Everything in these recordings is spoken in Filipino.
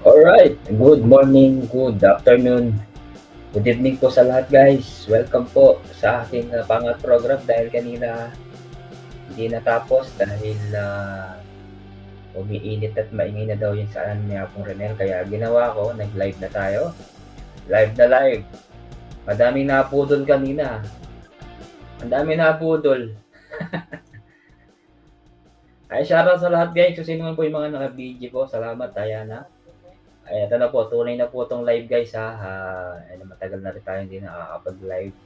Alright, good morning, good afternoon, good evening po sa lahat guys. Welcome po sa aking pangat program dahil kanina hindi natapos dahil umiinit at maingay na daw yung saan ni Apong Renel. Kaya ginawa ko, nag-live na tayo. Live na live. Madaming napudol kanina. Ang dami napudol. Ay, shoutout sa lahat guys. Kung sino man po yung mga naka-BG po. Salamat, Diana. Ay, ito na po, tunay na po itong live guys ha. Matagal na rin tayo hindi nakakapag-live.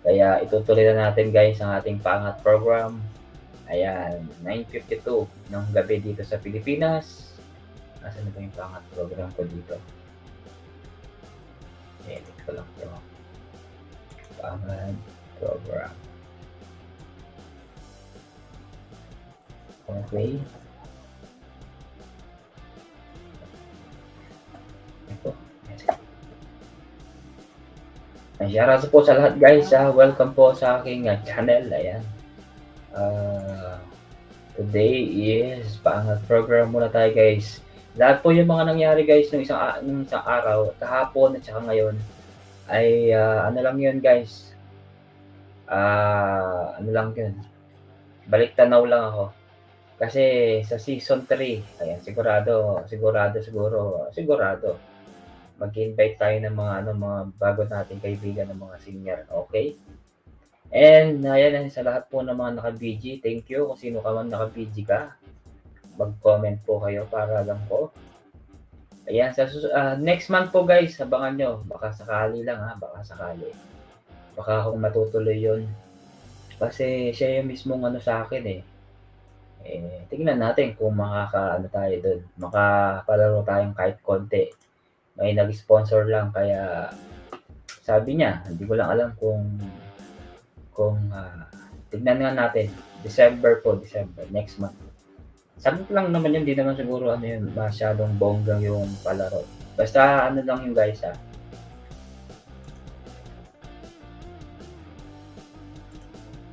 Kaya itutuloy na natin guys ang ating pangat program. Ayan, 9:52 ng gabi dito sa Pilipinas. Nasaan na ba yung pangat program ko dito? Edit ko lang ito. Pangat program. Okay. Ito. Shoutout po sa lahat guys. Welcome po sa aking channel. Ayan. Today is pangat program muna tayo guys. Lahat po yung mga nangyari guys nung isang araw, kahapon at saka ngayon ay ano lang yun guys. Ano lang yun. Balik tanaw lang ako. Kasi sa season 3, ayan, sigurado mag-invite tayo ng mga bago nating kaibigan ng mga senior, okay? And ayan, sa lahat po ng mga naka-BG, thank you kung sino ka man naka-BG ka. Mag-comment po kayo para alam ko. Ayan, next month po guys, abangan nyo. Baka sakali lang baka sakali. Baka kung matutuloy yun. Kasi siya yung mismong sa akin tingnan natin kung tayo doon. Makapalaro tayong kahit konti. May nag-sponsor lang kaya sabi niya, hindi ko lang alam kung tignan nga natin. December, next month. Saglit lang naman yun, di naman siguro masyadong bonggang yung palaro. Basta lang yung guys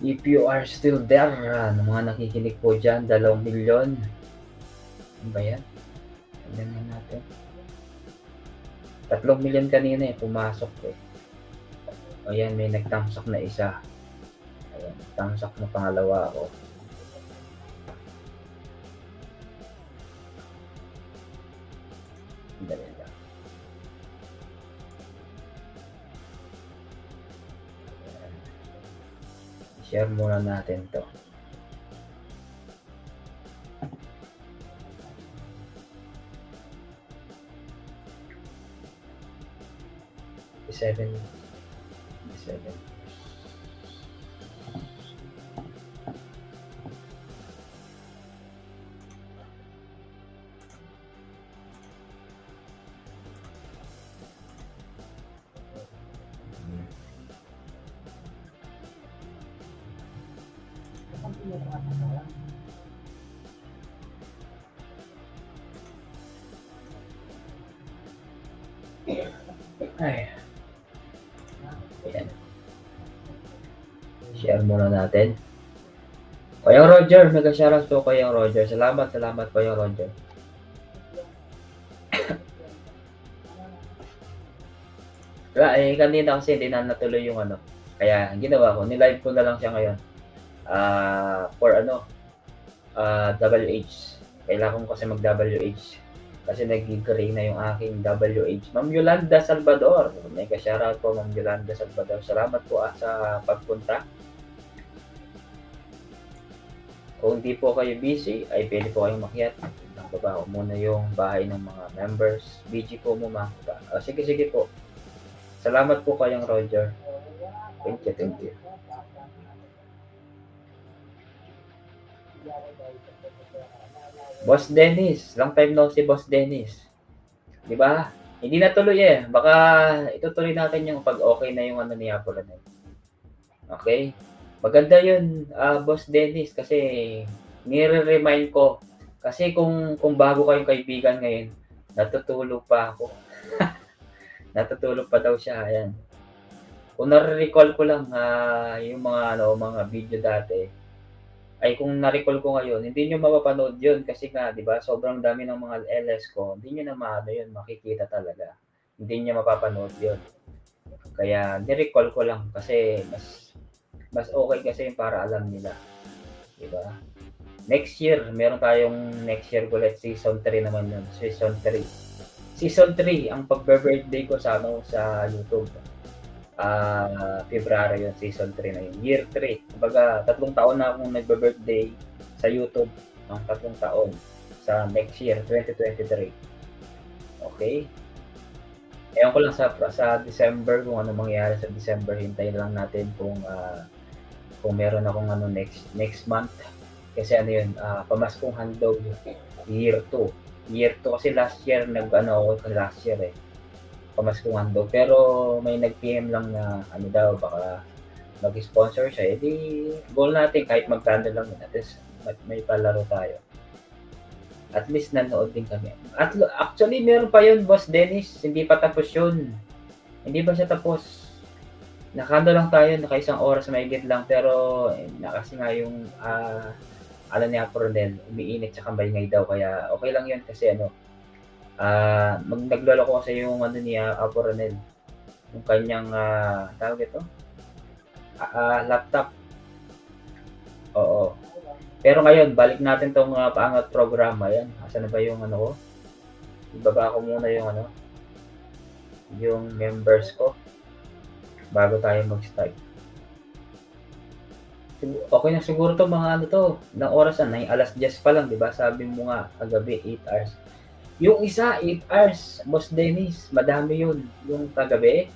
If you are still there, ng mga nakikinig po dyan, 2 milyon. Ano ba yan? Tignan natin. 3 milyon kanina pumasok Ayan, may nag-thumbs up na isa. Ayan, thumbs up na pangalawa ako. Dali lang. Share muna natin to. Seven. Ay. Ayan. Share muna natin. Kayang Roger, nag-shoutout po Kayang Roger. Salamat Kayang Roger. Kanina kasi hindi na natuloy yung Kaya ginawa ko, nilive ko na lang siya ngayon. For WH. Kailangan ko kasi mag-WH. Kasi nag-gray na yung aking WH. Ma'am Yolanda Salvador. May ka-shoutout po Ma'am Yolanda Salvador. Salamat po sa pagpunta. Kung hindi po kayo busy, ay pwede po kayong makiat. Baba ko muna yung bahay ng mga members. BG po mo makita. Sige po. Salamat po Kayang Roger. Thank you. Boss Dennis, long time no si Boss Dennis. 'Di ba? Hindi natuloy Baka itutuloy natin yung pag okay na yung ni Apollo. Okay? Maganda 'yun, Boss Dennis kasi nire-remind ko kasi kung bago kayong kaibigan ngayon, natutulog pa ako. Natutulog pa daw siya, ayan. Kung nare-recall ko lang yung mga video dati, ay Ay kung na-recall ko ngayon, hindi niyo mapapanood 'yun kasi nga 'di ba, sobrang dami ng mga LS ko, hindi niyo na maano 'yun, makikita talaga. Hindi niyo mapapanood 'yun. Kaya ni-recall ko lang kasi mas okey kasi yung para alam nila, 'di ba? Next year, meron tayong next year ulit, season 3 naman 'yun, season 3. Season 3 ang pagbi-birthday ko sa ano, sa YouTube. February 'yun, season 3 na 'yun, year 3. Kumbaga 3 taon na akong nagbi-birthday sa YouTube, ng 3 taon sa next year, 2023. Okey? Ewan ko lang sa December kung anong mangyayari sa December, hintayin lang natin kung meron akong ano next month. Kasi ano 'yun, pamaskong handog, year 2. Year 2 kasi last year nag-ano ako last year, eh, pamaskong handog. Pero may nag-PM lang na ano daw baka mag-sponsor siya, eh, di goal natin kahit magkano lang yun, at least may palaro tayo. At least nanood din kami. At actually meron pa yun, Boss Dennis, hindi pa tapos yun. Hindi pa siya tapos. Nakaano lang tayo, naka-isang oras mahigit lang, pero na kasi nga yung, ano ni Apronel, umiinit tsaka maingay daw kaya okey lang yun kasi ano, nagloloko kasi yung ano ni Apronel, yung kanyang, tawag dito, laptop. Oo. Pero ngayon balik natin 'tong, paangat programa, ayan, asan na ba yung ano ko, ibaba ko muna yung ano, yung members ko bago tayo mag-start. Okey na siguro 'to mga ano 'to, ilang oras na, 10:00 pa lang 'di ba, sabi mo nga kagabi 8 hours. Yung isa 8 hours, Boss Dennis, madami yun. Yung kagabi,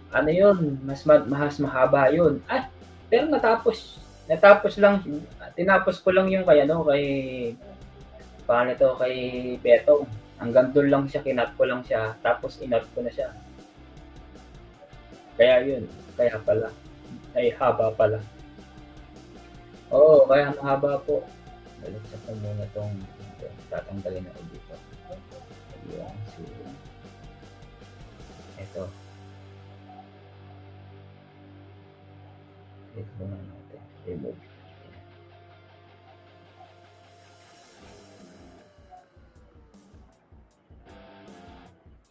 ano yun, mas mahaba yun. Pero natapos lang, tinapos ko lang yung kay ano, kay paano 'to, kay Betong. Hanggang dun lang siya, kinut ko lang siya, tapos inut ko na siya. Kaya yun, kaya pala, ay haba pala. Oo, kaya mahaba po. Baliktad ko muna 'tong tatanggalin ako dito. Ayan, eto. Ito muna natin, remove.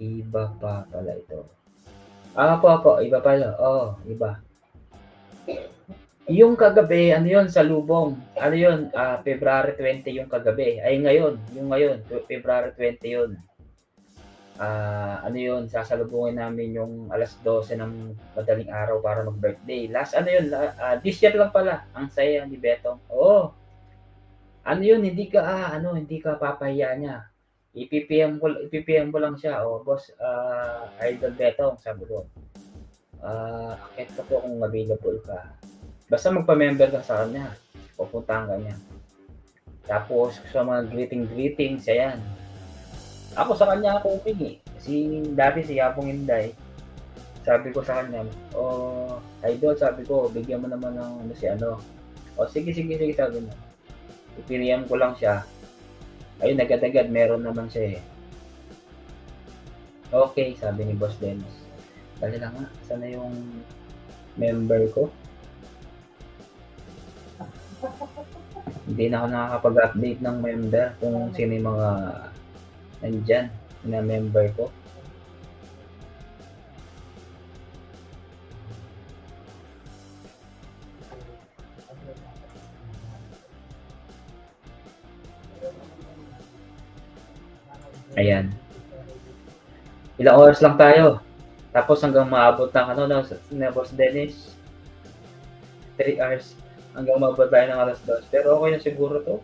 Iba pa pala ito. Opo, iba pala, oo, iba. Yung kagabi ano yun, salubong. Ano yun, February 20 yung kagabi. Ay ngayon, yung ngayon, February 20 yun. Ano yun, sasalubungin namin yung 12:00 ng madaling araw para mag-birthday. Last ano yun, this year lang pala, ang saya ni Betong. Oo, ano yun, hindi ka papahiya niya. I-pi-PM ko lang siya, "Oh, boss, Idol Betong," sabi ko, "Akyat ka po kung available ka. Basta magpa-member ka sa kanya, pupuntahan ka niya." Tapos sa mga greetings, ayan. Ako sa kanya ako humingi. Dati si Yapong Inday, sabi ko sa kanya, "Oh, Idol," sabi ko, "bigyan mo naman ng ano si ano." "Oh, sige, sabi niya. I-PM ko lang siya. Ayun, agad-agad meron naman siya, eh. "Okay," sabi ni Boss Dennis. Dali lang nga, saan na yung member ko? Hindi na ako nakakapag-update ng member kung sino yung mga nandiyan na member ko. Ayan. Ilang oras lang tayo. Tapos hanggang maabot ng ano na Boss Dennis, 3 hours hanggang maabot tayo ng 2:00. Pero okay na siguro 'to.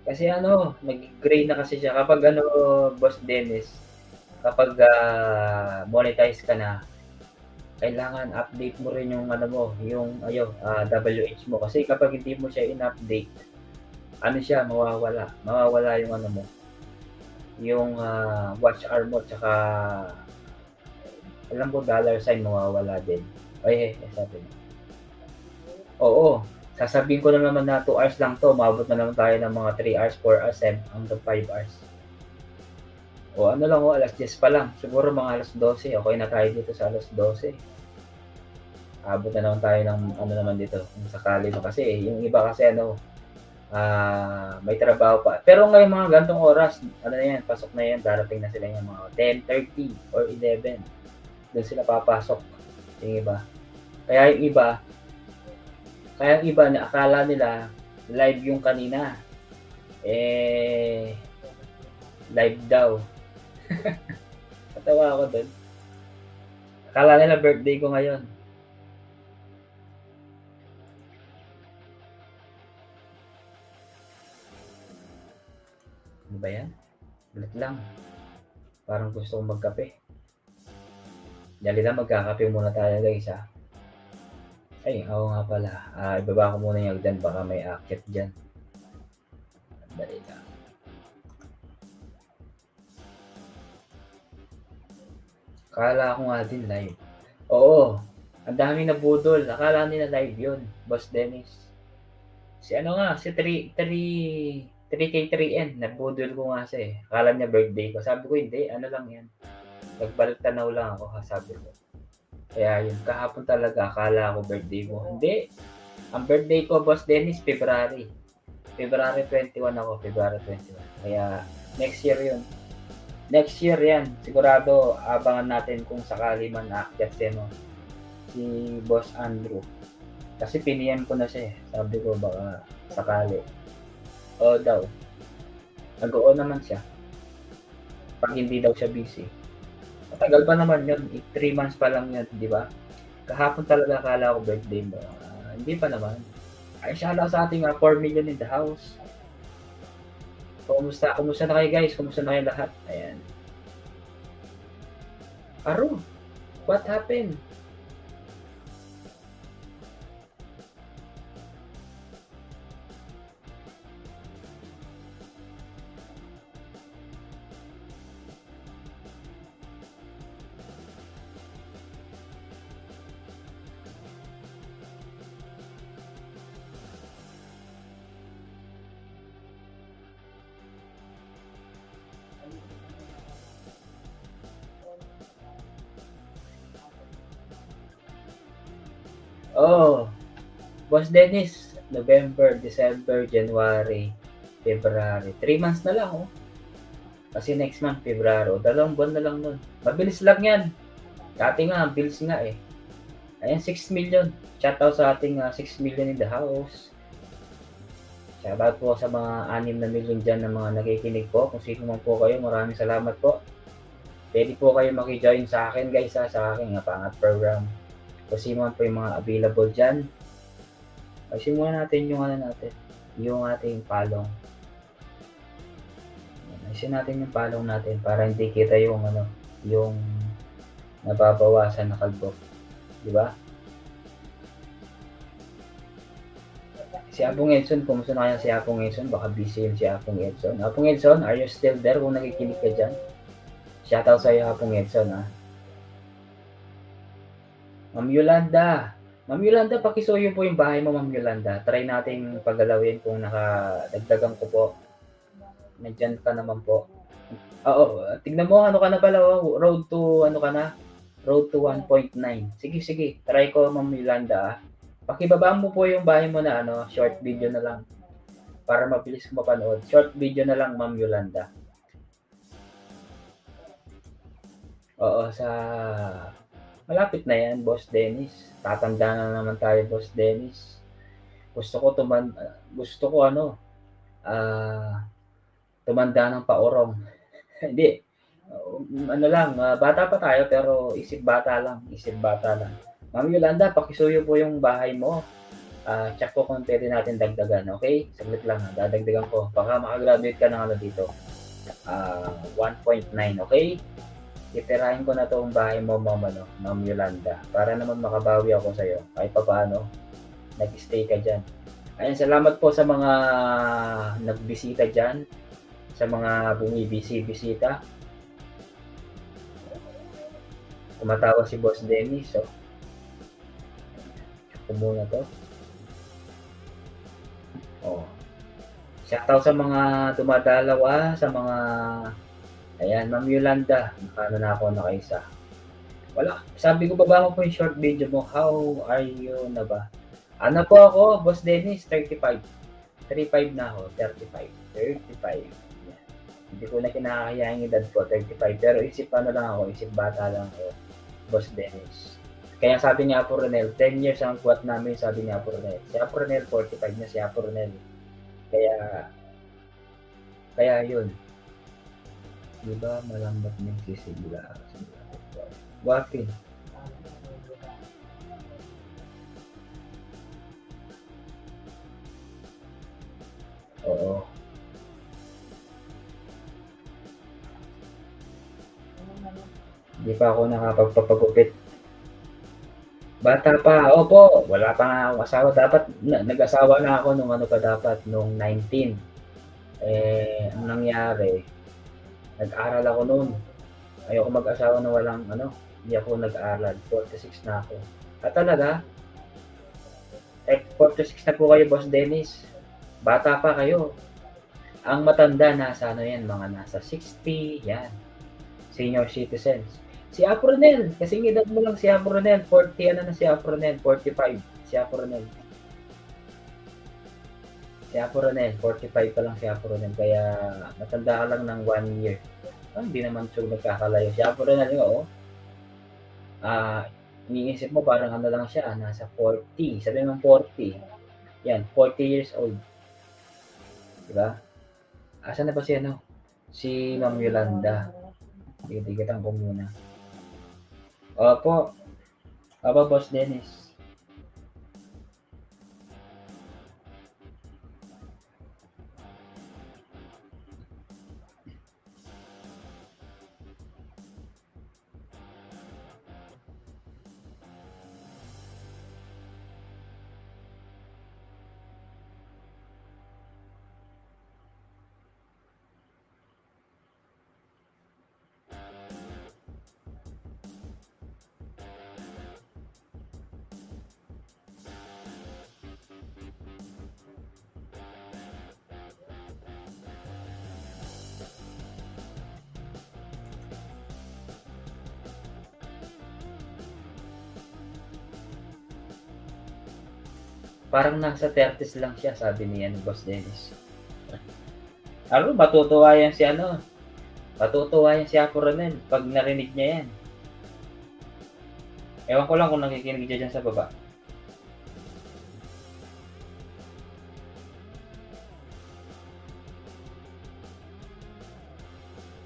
Kasi ano, nag-gray na kasi siya kapag ano, Boss Dennis, kapag, monetize ka na, kailangan update mo rin yung ano mo, yung WH mo. Kasi kapag hindi mo siya in-update, ano siya, mawawala yung ano mo, yung, watch hour mo tsaka alam ko $sign mawawala din. Ay, sabi niya. Oo, sasabihin ko lang naman na 2 hours lang 'to, umabot na naman tayo ng mga 3 hours, 4 hours, hanggang 5 hours. O ano lang, 10:00 pa lang, siguro mga 12:00, okey na tayo dito sa 12:00. abot na naman tayo ng ano naman dito, kung sakali mo. Kasi yung iba kasi ano, may trabaho pa. Pero ngayong mga gantong oras, ano na yan, pasok na yan, darating na sila yung mga 10:30 or 11. Doon sila papasok, yung iba. Kaya yung iba na akala nila live yung kanina. Live daw. Katawa ako doon. Akala nila birthday ko ngayon. Ano ba yan? Ulit lang. Parang gusto kong magkape. Dali lang, magkakape muna tayo guys ha. Ay, oo nga pala. Ibaba ko muna yung hagdan, baka may aakyat dyan. Dali lang. Akala ko nga din live. Oo, ang dami nabudol. Akala nila live yun, Boss Dennis. Si ano nga, si 3K3N, nabudol ko nga siya eh. Akala niya birthday ko. Sabi ko hindi, ano lang yan. Nagbalik tanaw lang ako, sabi ko. Kaya yun, kahapon talaga akala ko birthday mo. Hindi. Ang birthday ko, Boss Dennis, February 21 ako, February 21. Kaya next year yun. Next year yan, sigurado abangan natin kung sakali man aakyat si Boss Andrew. Kasi piniem ko na siya eh. Sabi ko baka sakali. Oo daw. Nag-oo naman siya. Pag hindi daw siya busy. Matagal pa naman yun. 3 months pa lang yun, di ba? Kahapon talaga akala ko birthday mo. Hindi pa naman. Ay, shout out sa ating 4 million in the house. Kumusta na kayo guys? Kumusta na kayo lahat? Ayan. Aro, what happened? Oh, Boss Dennis, November, December, January, February. 3 months na lang, oh. Kasi next month, February. Oh, 2 buwan na lang nun. Mabilis lang yan. Dati nga, bills nga eh. Ayan, 6 million. Shout out sa ating 6 million in the house. Shout out po sa mga 6 na million dyan na mga nakikinig po. Kung sino man po kayo, maraming salamat po. Pwede po kayo maki-join sa akin guys sa aking pangat program. Kung sino man po yung mga available dyan. Simulan natin yung yung ating palong. Ayusin natin yung palong natin para hindi kita yung yung nababawasan na kalbo. Di ba? Si Apong Edson, kumusta na kaya si Apong Edson? Baka busy yun si Apong Edson. Apong Edson, are you still there kung nakikinig ka dyan? Shoutout sa iyo, Apong Edson, ha? Ma'am Yolanda, pakisuyo po yung bahay mo, Ma'am Yolanda. Try nating paggalawin kung nakadagdagan ko po. Nandyan ka naman po. Oo, tignan mo, ano ka na pala, road to 1.9. Sige, try ko, Ma'am Yolanda. Pakibaba mo po yung bahay mo na short video na lang. Para mabilis ko mapanood. Short video na lang, Ma'am Yolanda. Oo, malapit na yan, Boss Dennis. Tatanda na naman tayo, Boss Dennis. Gusto ko tumanda ng paorong. Hindi. Bata pa tayo pero isip bata lang. Ma'am Yolanda, pakisuyo po yung bahay mo. Check ko kung pwede natin dagdagan, okay? Saglit lang, dadagdagan ko. Baka makagraduate ka ng dito. 1.9, okay? Titirahin ko na tong bahay mo, Ma'am Yolanda, para naman makabawi ako sa iyo. Kahit papaano, nag-stay ka dyan. Ayun, salamat po sa mga nagbisita dyan, sa mga bumibisita. Tumatawa si Boss Dennis, so. Check ko muna to. Oh. Shoutout sa mga dumadalaw, sa mga ayan, Ma'am Yolanda, nakano na ako nakaisa. Wala. Sabi ko, baba mo po yung short video mo. How are you na ba? Ano po ako, Boss Dennis, 35. 35 na ako, 35. 35. Yan. Hindi ko na kinakaya yung edad ko, 35. Pero isip ano lang ako, isip bata lang ako, Boss Dennis. Kaya sabi ni Apo Ronel, 10 years ang kuwat namin, sabi ni Apo Ronel. Si Apo Ronel, 45 na si Apo Ronel. Kaya yun. Diba malambat yung sisigla? Bakit? Oo. Hindi pa ako nakapagpapagupit. Bata pa, opo, wala pa nga akong asawa. Dapat nag-asawa na ako nung ano pa dapat, nung 19. Ang nangyari, nag-aral ako noon. Ayoko mag-asawa na walang ano, hindi ako nag-aral. 46 na ako. At talaga, 46 na po kayo, Boss Dennis. Bata pa kayo. Ang matanda nasa ano yan, mga nasa 60, yan. Senior citizens. Si Apronel, kasing edad mo lang si Apronel, 40 ano na si Apronel, 45. Si Apronel. Si Apronel, 45 pa lang si Apronel, kaya matanda ka lang ng 1 year. Hindi naman sure nagkakalayo. Si Apronel, oo. Iniisip mo parang ano lang siya, nasa 40. Sabi mo 40. Yan, 40 years old. Diba? Asan na ba si ano? Si Ma'am Yolanda. Titigatan ko muna. Opo. Opo, Boss Dennis. Parang nasa 30s lang siya, sabi ni ano, Boss Dennis. Ano, matutuwa yan si ano, matutuwa yan si Apo Ronel pag narinig niya yan. Ewan ko lang kung nakikinig siya dyan sa baba.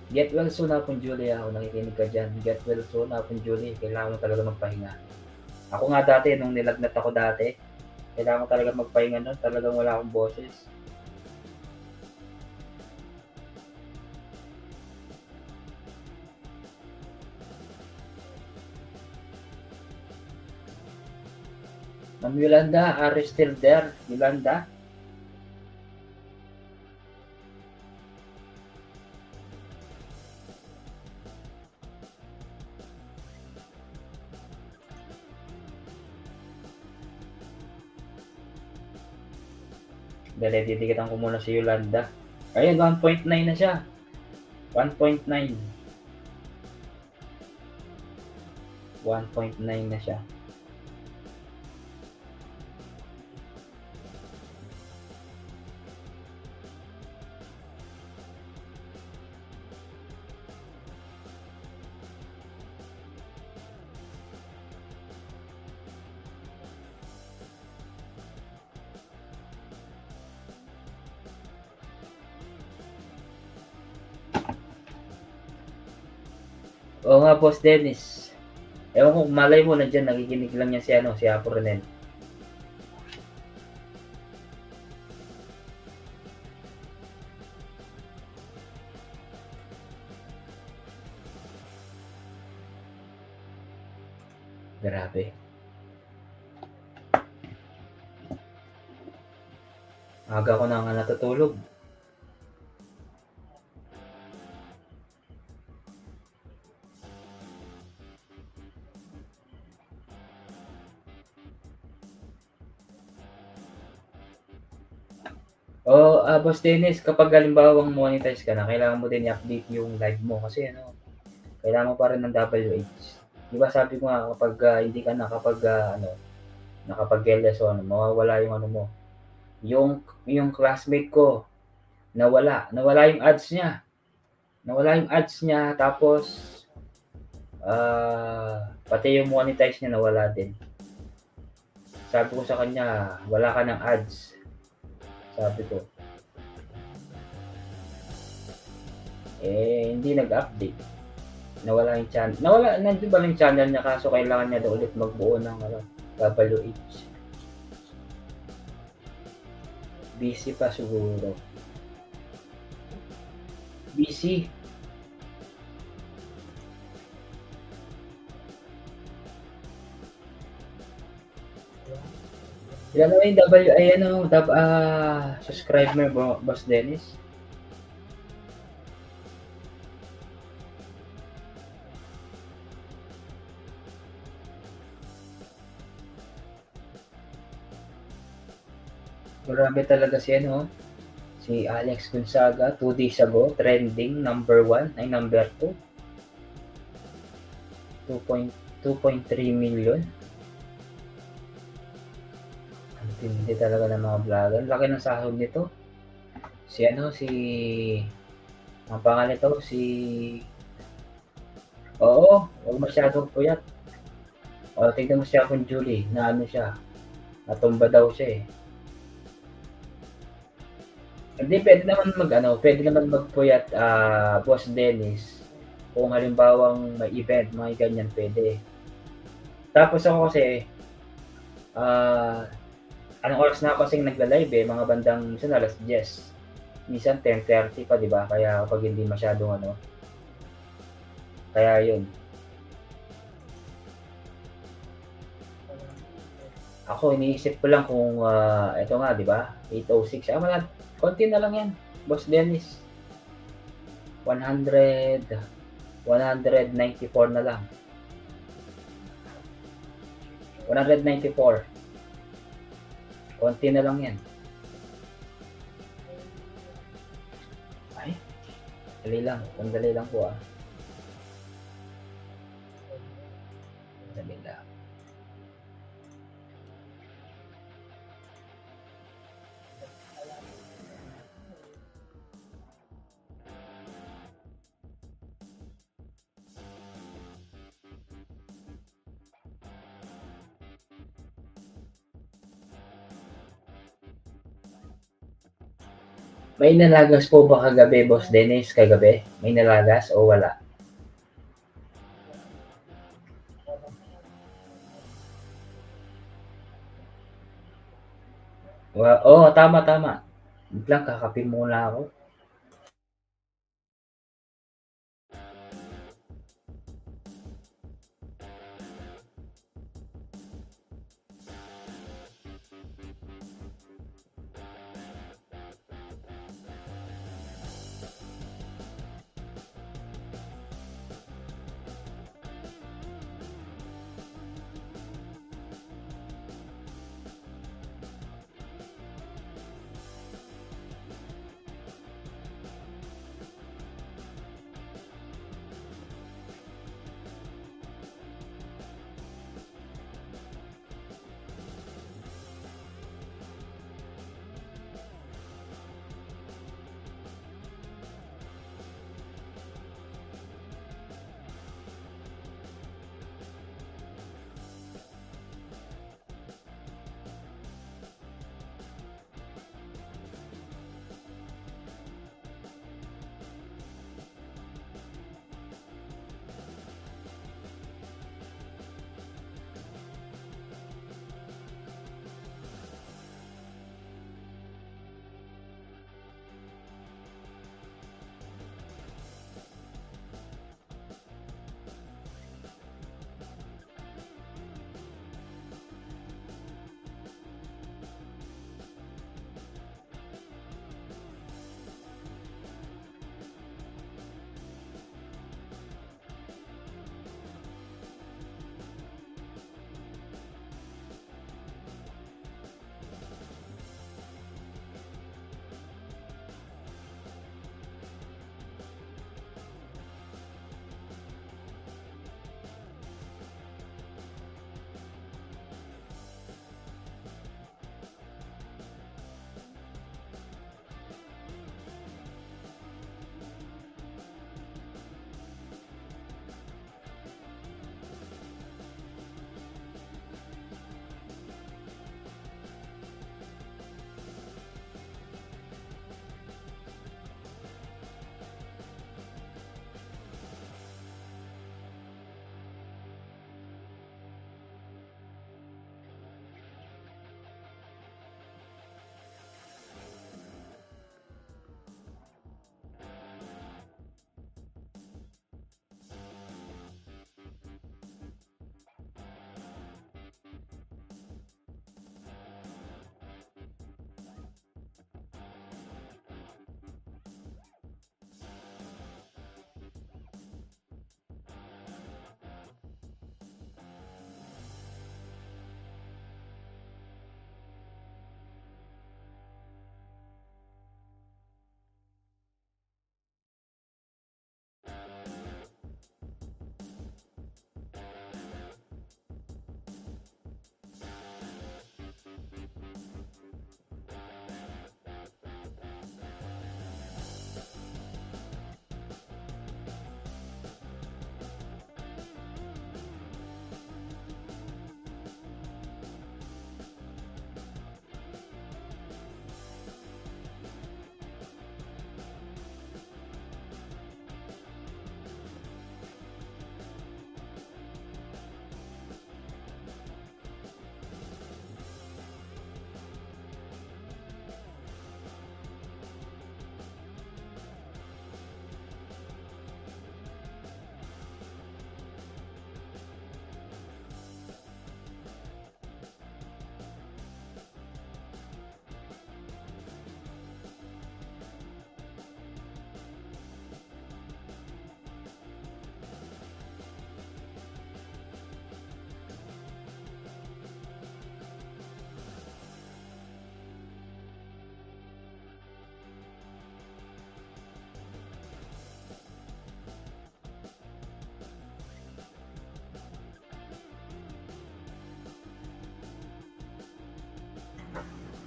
Get well soon, Apon Julie. Ako nakikinig ka dyan. Get well soon, Apon Julie. Kailangan mo talaga magpahinga. Ako nga dati, nung nilagnat ako dati, kailangan ko talaga magpahinga nun. Talagang wala akong boses. Ma'am Yolanda, are you still there? Yolanda? Dali, titikitan ko muna si Yolanda. Ayun, 1.9 na siya. 1.9. 1.9 na siya. Oo nga, Boss Dennis. Ewan ko, malay mo nandiyan, nakikinig lang niya si ano, si Apo Ronel. Grabe. Aga ko na nga natutulog. Boss Dennis, kapag halimbawang monetize ka na, kailangan mo din i-update yung live mo kasi ano, kailangan mo pa rin ng WH. 'Di ba sabi ko nga kapag, hindi ka nakapag-L-lesson mawawala yung ano mo, yung classmate ko nawala yung ads niya tapos, pati yung monetize niya nawala din. Sabi ko sa kanya, "Wala ka ng ads." Sabi ko. Hindi nag-update. Nandun pa rin yung channel niya kaso kailangan niya daw ulit magbuo ng WH. Busy pa siguro. Busy. Ilan naman yung subscriber mo, Boss Dennis? Marami talaga si Alex Gonzaga, 2 days ago, trending, number 1, ay number 2. 2.3 million. Ang tindi talaga ng mga vlogger. Laki ng sahod nito. Ang pangalan nito, oo, huwag masyadong puyat. O, tignan mo siya kung Julie, na ano siya, natumba daw siya eh. Hindi, pwede naman magpuyat, Boss Dennis. Kung halimbawang may event, mga ganyan, pwede. Tapos ako kasi, anong oras na ako kasing nagla-live eh, mga bandang minsan alas 10. Minsan 10:30 pa, di ba? Kaya kapag hindi masyadong kaya yun. Ako, iniisip ko lang kung, ito nga, di ba? 8:06. Konti na lang yan, Boss Dennis. 194 na lang. 194. Konti na lang yan. Ay, sandali lang po Sandali lang. May nalagas po ba kagabi, Boss Dennis, kagabi? May nalagas o wala? Oo, tama. Wait lang, kakape muna ako.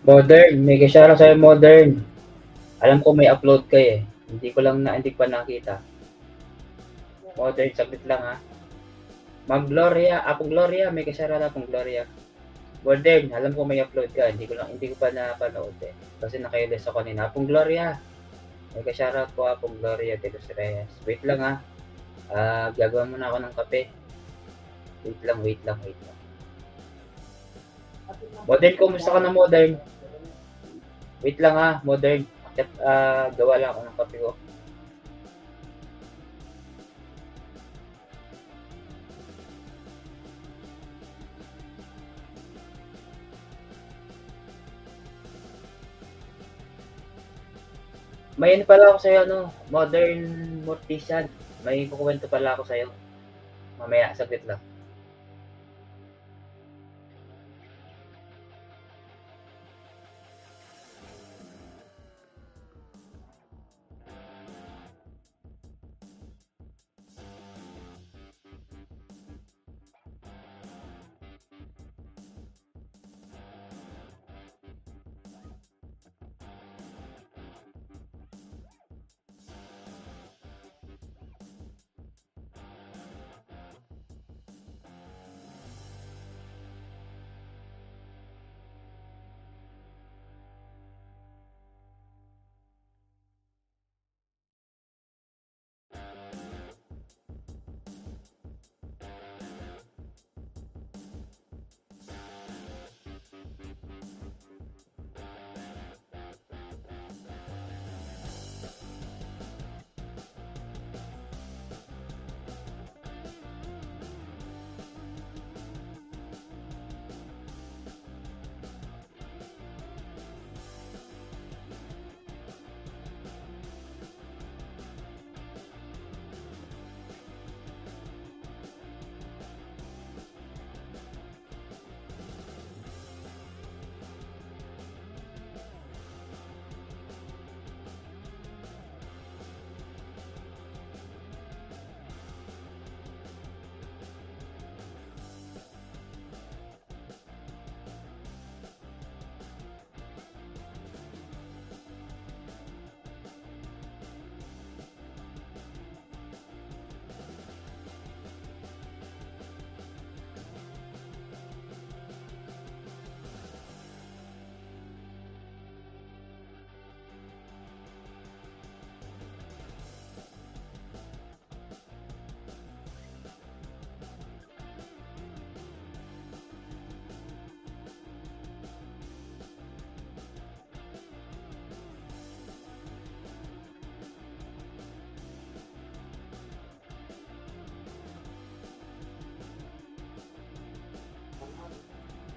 Modern, mega shoutout sa'yo Modern. Alam ko may upload ka eh. Hindi pa nakita. Modern, saglit lang ha. Ma'am Gloria, Apong Gloria, mega shoutout Apong Gloria. Modern, alam ko may upload ka. Hindi ko pa napanood eh. Kasi nakailis ako kanina. Apong Gloria, mega shoutout po Apong Gloria de los Reyes. Wait lang ha. Gagawa muna ako ng kape. Wait lang. Modern, kumusta ka na Modern? Wait lang ha, Modern. Gawa lang ako ng kape ko. May ano pala ako sa'yo, Modern Mortician. May kukuwento pala ako sa'yo. Mamaya, saglit lang.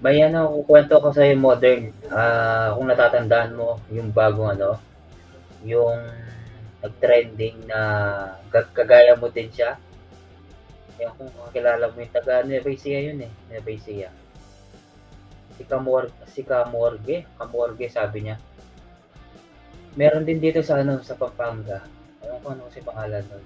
May kukuwento ko sa'yo Modern. Kung natatandaan mo yung bagong yung nag-trending na kagaya mo din siya. Yung kung kakilala mo yung taga Nueva Ecija yun eh, Nueva Ecija. Si Camorge sabi niya. Meron din dito sa Pampanga. Ewan ko ano kasi pangalan nun.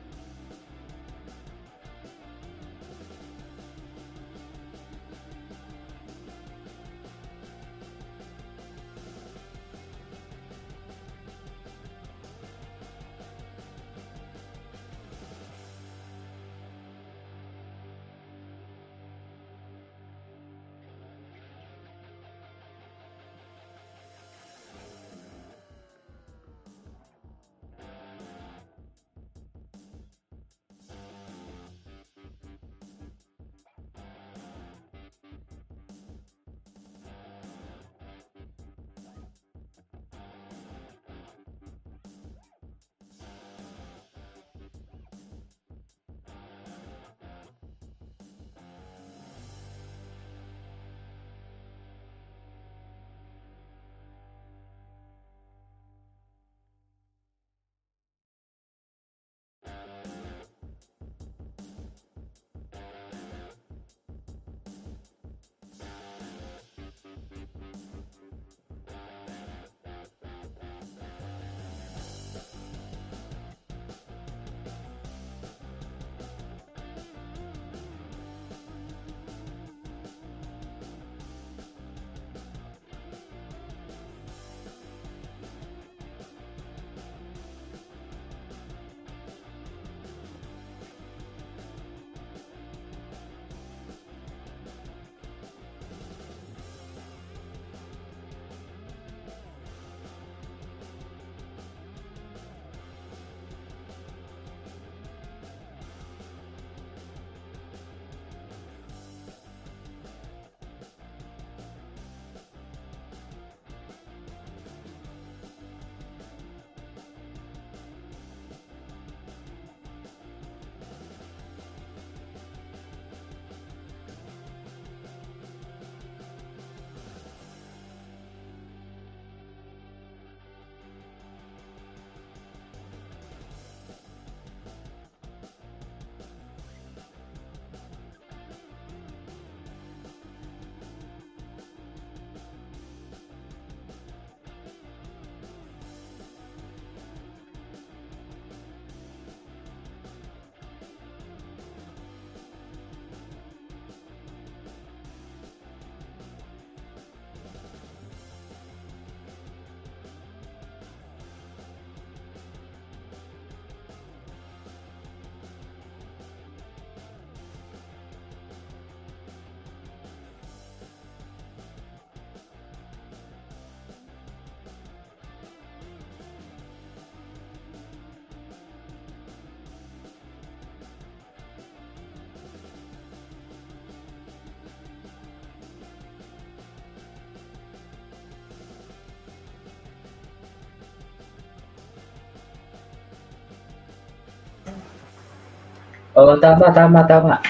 Oo, tama.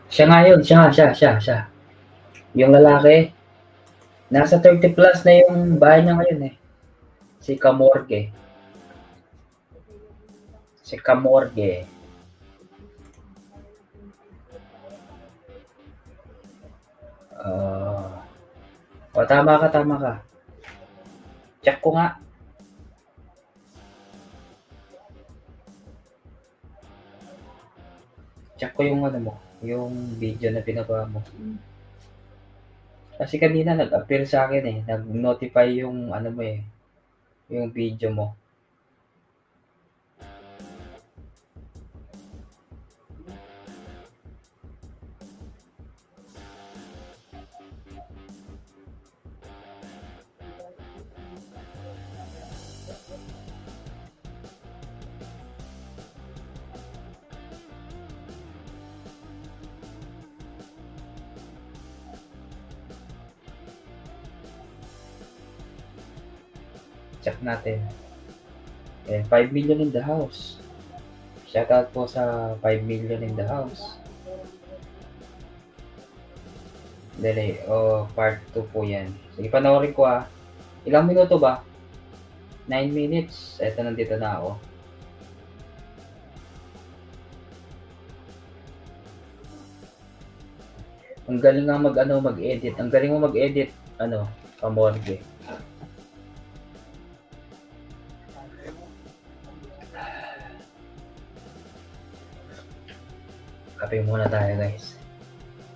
Siya nga yun, siya. Yung lalaki, nasa 30 plus na yung bahay niya ngayon eh. Si Camorge. Si Camorge. O, tama ka. Check ko nga. Check ko yung ano mo, yung video na pinagawa mo. Kasi kanina nag-appear sa akin eh, nag-notify yung ano mo eh, yung video mo. Check natin. Eh, 5 million in the house. Shoutout po sa 5 million in the house. Dali, part 2 po yan. Sige, panoorin ko ah. Ilang minuto ba? 9 minutes. Eto, nandito na ako. Ang galing nga mag-edit. Ang galing mo mag-edit, Camorge. Kape muna tayo guys.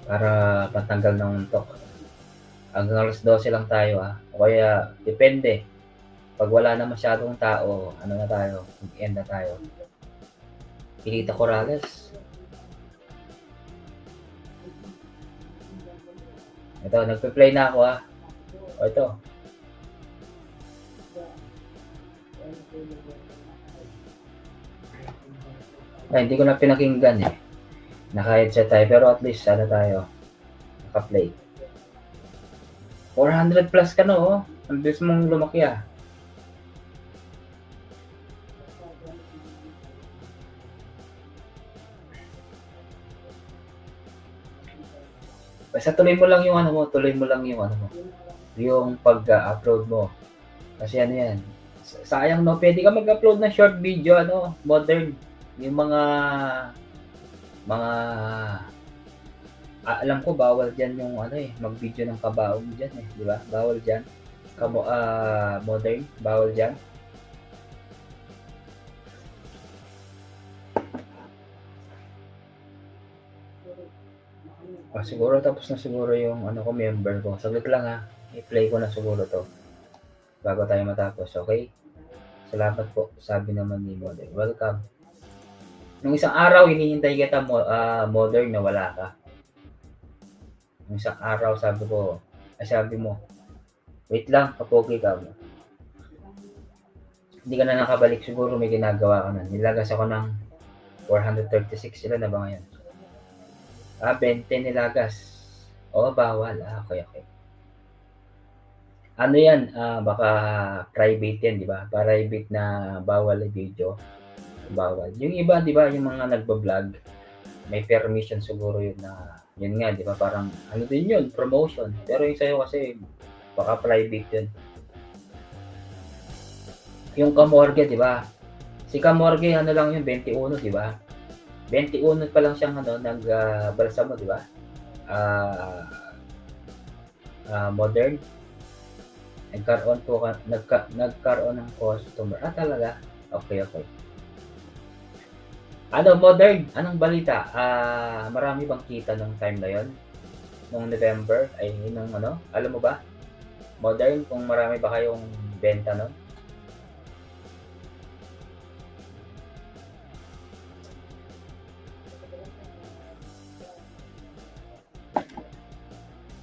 Para patanggal ng untok. Hanggang alas 12 lang tayo ah. O kaya, depende. Pag wala na masyadong tao, ano na tayo, mag-end na tayo. Pilita Corrales. Ito, nagpe-play na ako ah. O ito. Ay, hindi ko na pinakinggan eh. Naka-headset tayo, pero at least ano tayo, naka-play. 400 plus ka no, oh. Ang bilis mong lumaki ah. Basta tuloy mo lang yung yung pag-upload mo. Kasi ano yan, sayang no, pwede ka mag-upload ng short video, modern. Yung mga alam ko bawal diyan yung mag-video ng kabaong diyan eh, di ba? Bawal diyan. Modern, bawal diyan. Siguro tapos na siguro yung member ko. Saglit lang ha. I-play ko na siguro to bago tayo matapos, okay? Salamat po, sabi naman ni Modern. Welcome. Nung isang araw, hinihintay kita Modern na wala ka. Nung isang araw, sabi mo, wait lang, kapogi ka mo. Hindi ka na nakabalik, siguro may ginagawa ka na. Nilagas ako ng 436 sila na ba ngayon? 20 nilagas. Bawal. Okay. Ano yan? Baka private yan, di ba? Private na bawal video. Bawal. Yung iba, di ba, yung mga nagbablog, may permission siguro yun na, yun nga, di ba, parang, din yun, promotion. Pero yung sa'yo kasi, baka private yun. Yung Camorge, di ba? Si Camorge, lang yun, 21, di ba? 21 pa lang siyang nagbalsa mo, di ba? Modern. Nagkaroon ng customer. Talaga? Okay. Modern, anong balita? Marami bang kita nung time na yon? Nung November? Alam mo ba? Modern, kung marami ba kayong benta nun?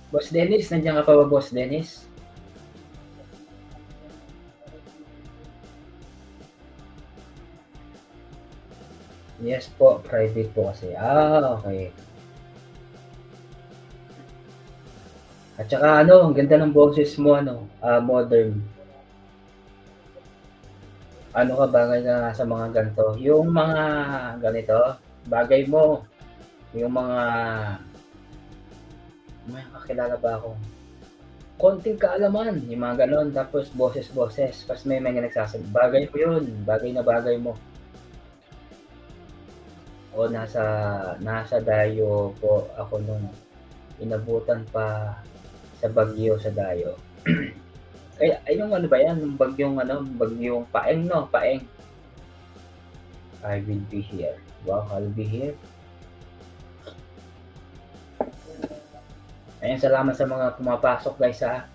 Boss Dennis, nandiyan ka pa ba, Boss Dennis? Yes po, private po kasi. Okay. At saka ang ganda ng boses mo, Modern. Ano ka bagay na sa mga ganito, yung mga ganito, bagay mo, yung mga may kakilala ba ako, konting kaalaman, yung mga gano'n, tapos boses-boses, ta's may mga nagsasabi, bagay mo yun, bagay na bagay mo. O nasa Dayo po ako nung inabutan pa sa bagyo sa Dayo. Kaya ay yung ano ba yan, yung bagyong ano, bagyong Paeng 'no, Paeng. I will be here. Wow, I'll be here. Ayan, salamat sa mga pumapasok guys ha.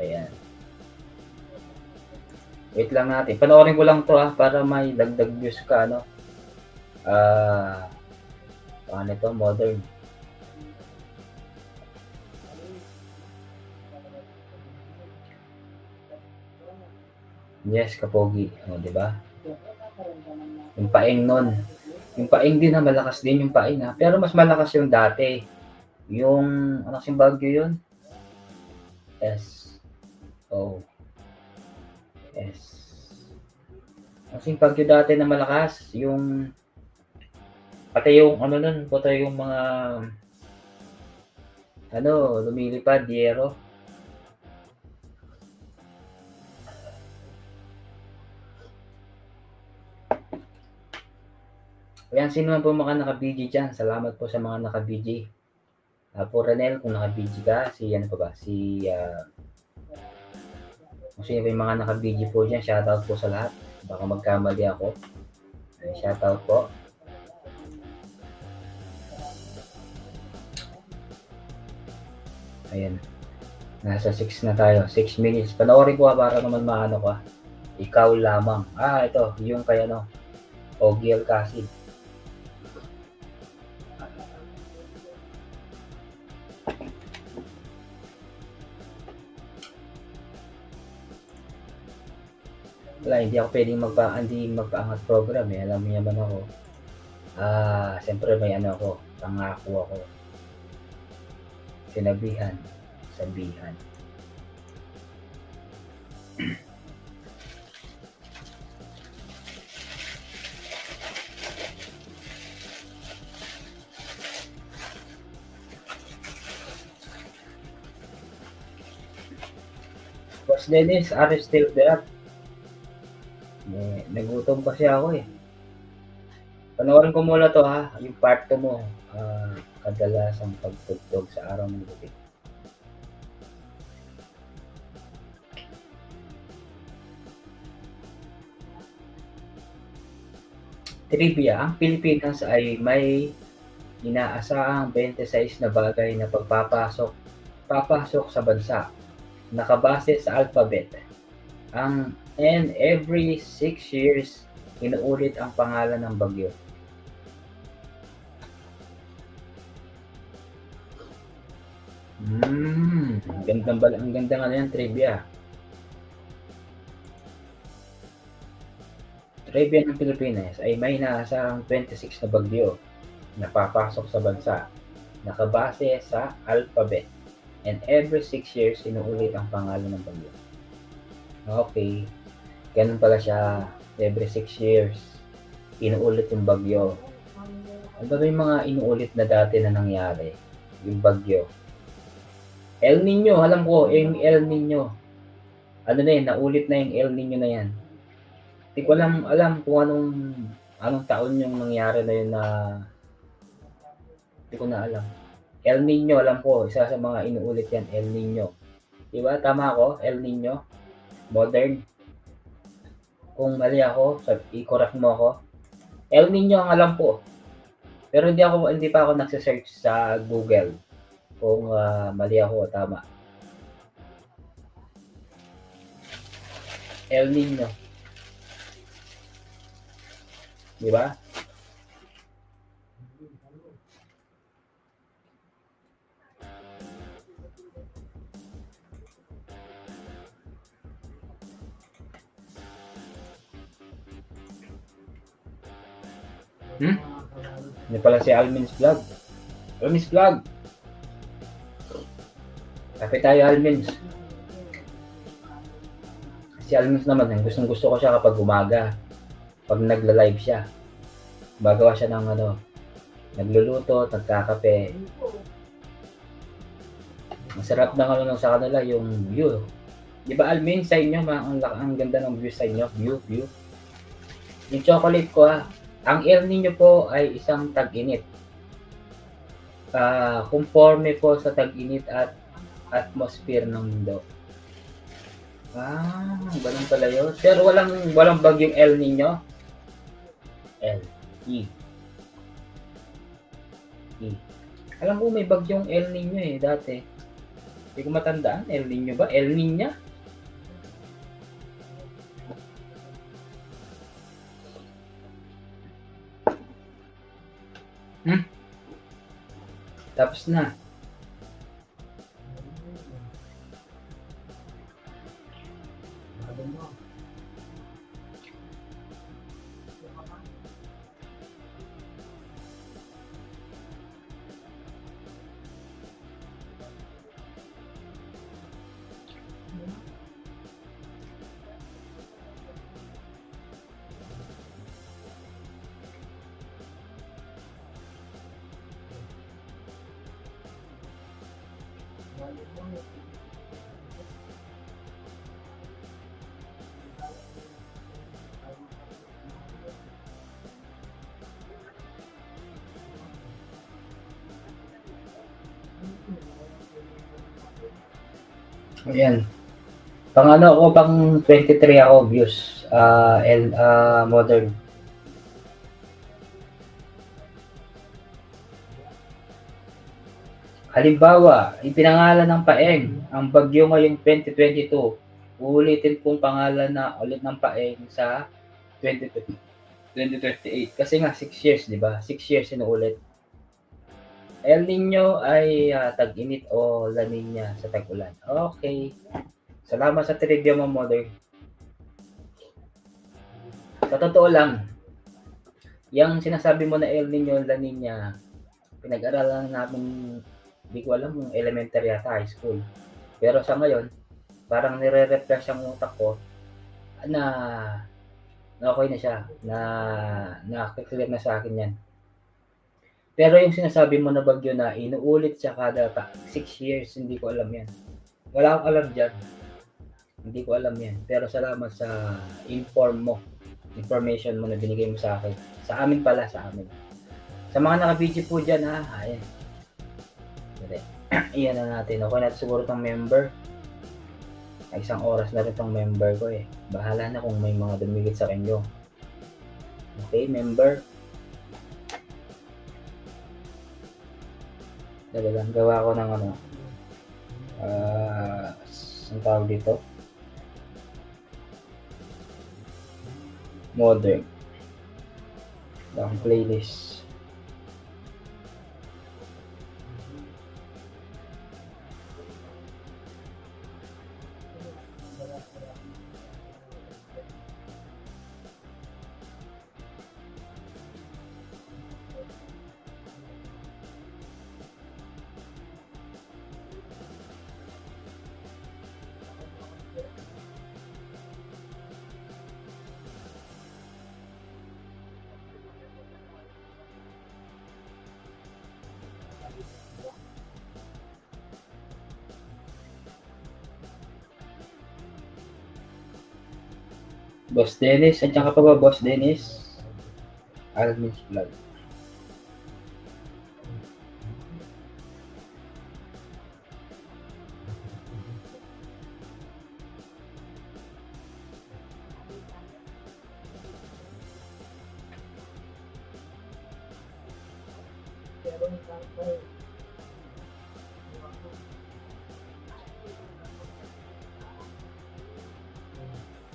Ayan. Wait lang natin. Panoorin ko lang to ha para may dagdag views ka ano. Paano to? Modern. Yes, kapogi. O, di ba? Yung Paeng nun. Yung Paeng din ha, malakas din yung Paeng ha. Pero mas malakas yung dati. Yung, ano kasing bagyo yun? S. O. S. Kasing bagyo dati na malakas. Yung, pati yung ano nun, pati yung mga, ano, lumilipad, Diero. Ayan, sino man po mga naka-BG dyan? Salamat po sa mga naka-BG. Po Ranel, kung naka-BG ka, si ano pa ba? Kung sino ba yung mga naka-BG po dyan, shoutout po sa lahat. Baka magkamali ako. Shoutout po. Ayan. Nasa 6 na tayo. 6 minutes. Panoorin ko para naman maano ka. Ikaw lamang. Ito. Yung kay ano. Ogiel Kasi. Wala, hindi ako pwedeng magpaangat program eh. Alam niyo naman ako. Siyempre may ano ako. Pangako ako. Sinabihan. Sabihan. Boss Dennis, are you still there? Nagutom kasi ako eh. Panoorin ko muna to ha, yung part 2 mo. Kadalasang pagtugtog sa araw ng gabi. Trivia, ang Pilipinas ay may inaasahang 26 na bagay na papasok sa bansa. Nakabase sa alphabet. And every 6 years, inuulit ang pangalan ng bagyo. Ang gandang ano yan, trivia. Trivia ng Pilipinas ay may inaasahang 26 na bagyo na papasok sa bansa. Nakabase sa alphabet. And every 6 years, inuulit ang pangalan ng bagyo. Okay. Ganun pala siya. Every 6 years, inuulit yung bagyo. Ano ba yung mga inuulit na dati na nangyari? Yung bagyo. El Nino, alam ko, yung El Nino. Ano na yun, naulit na yung El Nino na yan. Hindi ko alam kung anong taon yung nangyari na yun na hindi ko na alam. El Nino, alam ko, isa sa mga inuulit yan, El Nino. Diba? Tama ako? El Nino? Modern? Kung mali ako, i-correct mo ako. El Nino ang alam ko. Pero hindi pa ako nagse-search sa Google kung mali ako o tama. El Nino. Di ba? Hindi pala si Almin's Vlog. Almin's Vlog. Kape tayo, Almins. Si Almins naman, gustong gusto ko siya kapag umaga. Pag nagla-live siya. Gumagawa siya ng nagluluto, nagkakape. Masarap na sa kanila yung view. Di ba, Almin, sa inyo, ang ganda ng view sa inyo. View. Yung chocolate ko, ang El Nino po ay isang tag-init. Conforme po sa tag-init at atmosphere ng mundo. Ganun pala yun. Pero walang bagyong El Nino. E. Alam mo, may bagyong El Nino dati. Hindi ko matandaan. El Nino ba? El Nina? Tapos na. Ayan. Pang 23 ako views. Modern. Halimbawa, ipinangalan ng Paeng ang bagyo ngayong 2022. Uulitin pong pangalan na ulit ng Paeng sa 2028. Kasi nga 6 years, di ba? 6 years inuulit. El Nino ay tag-init o La Nina sa tag-ulan. Okay. Salamat sa trivia mo, Mother. Sa totoo lang, yung sinasabi mo na El Nino, La Nina, pinag-aralan namin, hindi ko alam kung elementary yata, high school. Pero sa ngayon, parang nire-refresh ang utak ko na okay na siya, na clear na sa akin yan. Pero yung sinasabi mo na bagyo na inuulit siya kada 6 years, hindi ko alam yan. Wala akong alam dyan. Hindi ko alam yan. Pero salamat sa information mo na binigay mo sa akin. Sa amin pala, sa amin. Sa mga naka-video po dyan, ayan. Iyan na natin. Okay na siguro itong member. Ay, 1 oras na rin itong member ko Bahala na kung may mga dumigit sa kanyo. Okay, member. Talagang gawa ko ng ang tawag dito? Modern. Ang playlist. Boss Dennis, andiyan ka pa ba, Boss Dennis? Almin's Vlog.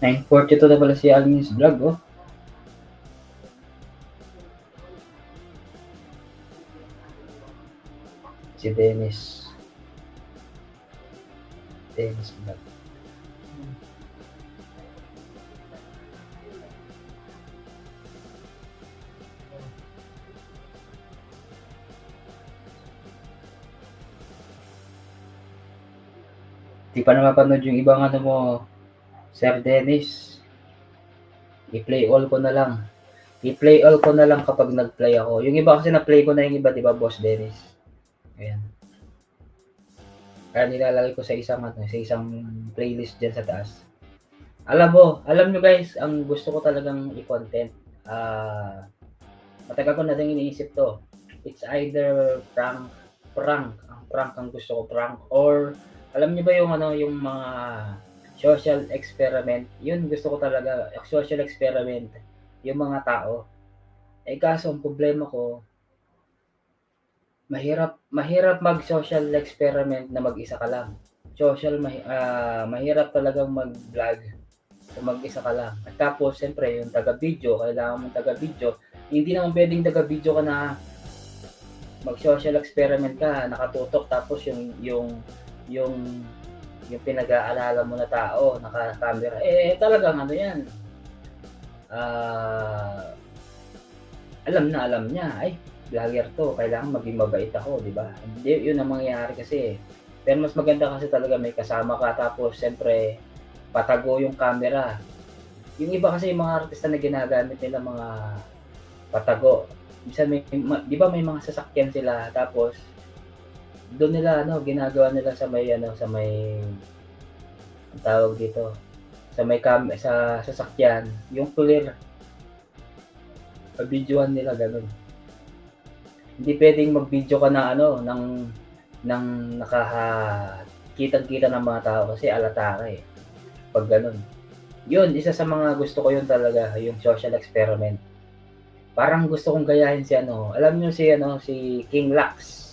$9.42 na pala si Almin's Vlog, Si Dennis Vlog. Di pa napapanood yung ibang ano mo, Sir Dennis. I-play all ko na lang. I-play all ko na lang kapag nag-play ako. Yung iba kasi na-play ko na yung iba, di ba, Boss Dennis? Ayan. Kaya nilalagay ko sa isang playlist dyan sa taas. Alam nyo guys, ang gusto ko talagang i-content, matagal ko na din iniisip to. It's either prank, ang gusto ko prank, or alam niyo ba yung yung mga social experiment, yun gusto ko talaga, social experiment, yung mga tao. Kaso ang problema ko, mahirap mag-social experiment na mag-isa ka lang. Mahirap talagang mag-vlog kung mag-isa ka lang. At tapos, siyempre, yung taga-video, kailangan mong taga-video. Hindi naman pwedeng taga-video ka na mag-social experiment ka, nakatutok, tapos yung pinag-aalala mo na tao, naka-camera. Talagang ano yan, alam niya, ay, vlogger to, kailangan maging mabait ako, di ba? Hindi, yun ang mangyayari kasi. Pero mas maganda kasi talaga may kasama ka, tapos siyempre, patago yung camera. Yung iba kasi yung mga artista na ginagamit nila mga patago. Minsan di ba may mga sasakyan sila, tapos doon nila ginagawa nila sa may ang tawag dito, sa may sa sasakyan, yung clear. Pa-videoan nila ganun. Hindi pwedeng mag-video ka na ng kitang-kita ng mga tao kasi alata ka pag ganun. Yun, isa sa mga gusto ko yun talaga, yung social experiment. Parang gusto kong gayahin si alam niyo si King Lux.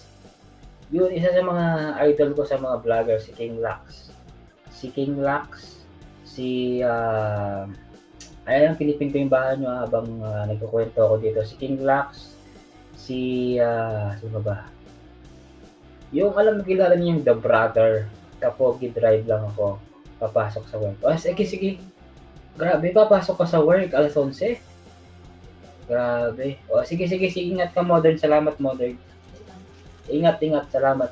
Yun, isa sa mga idol ko sa mga vlogger, si King Lux. Ayan, pinipin ko yung bahay nyo habang nagkukwento ako dito. Si King Lux, sino ba? Yung kilala niyo yung The Brother, Kapogi Drive lang ako, papasok sa work. Sige. Grabe, papasok ka sa work, alas 11. Grabe. Sige, ingat ka, Modern. Salamat, Modern. Ingat. Salamat.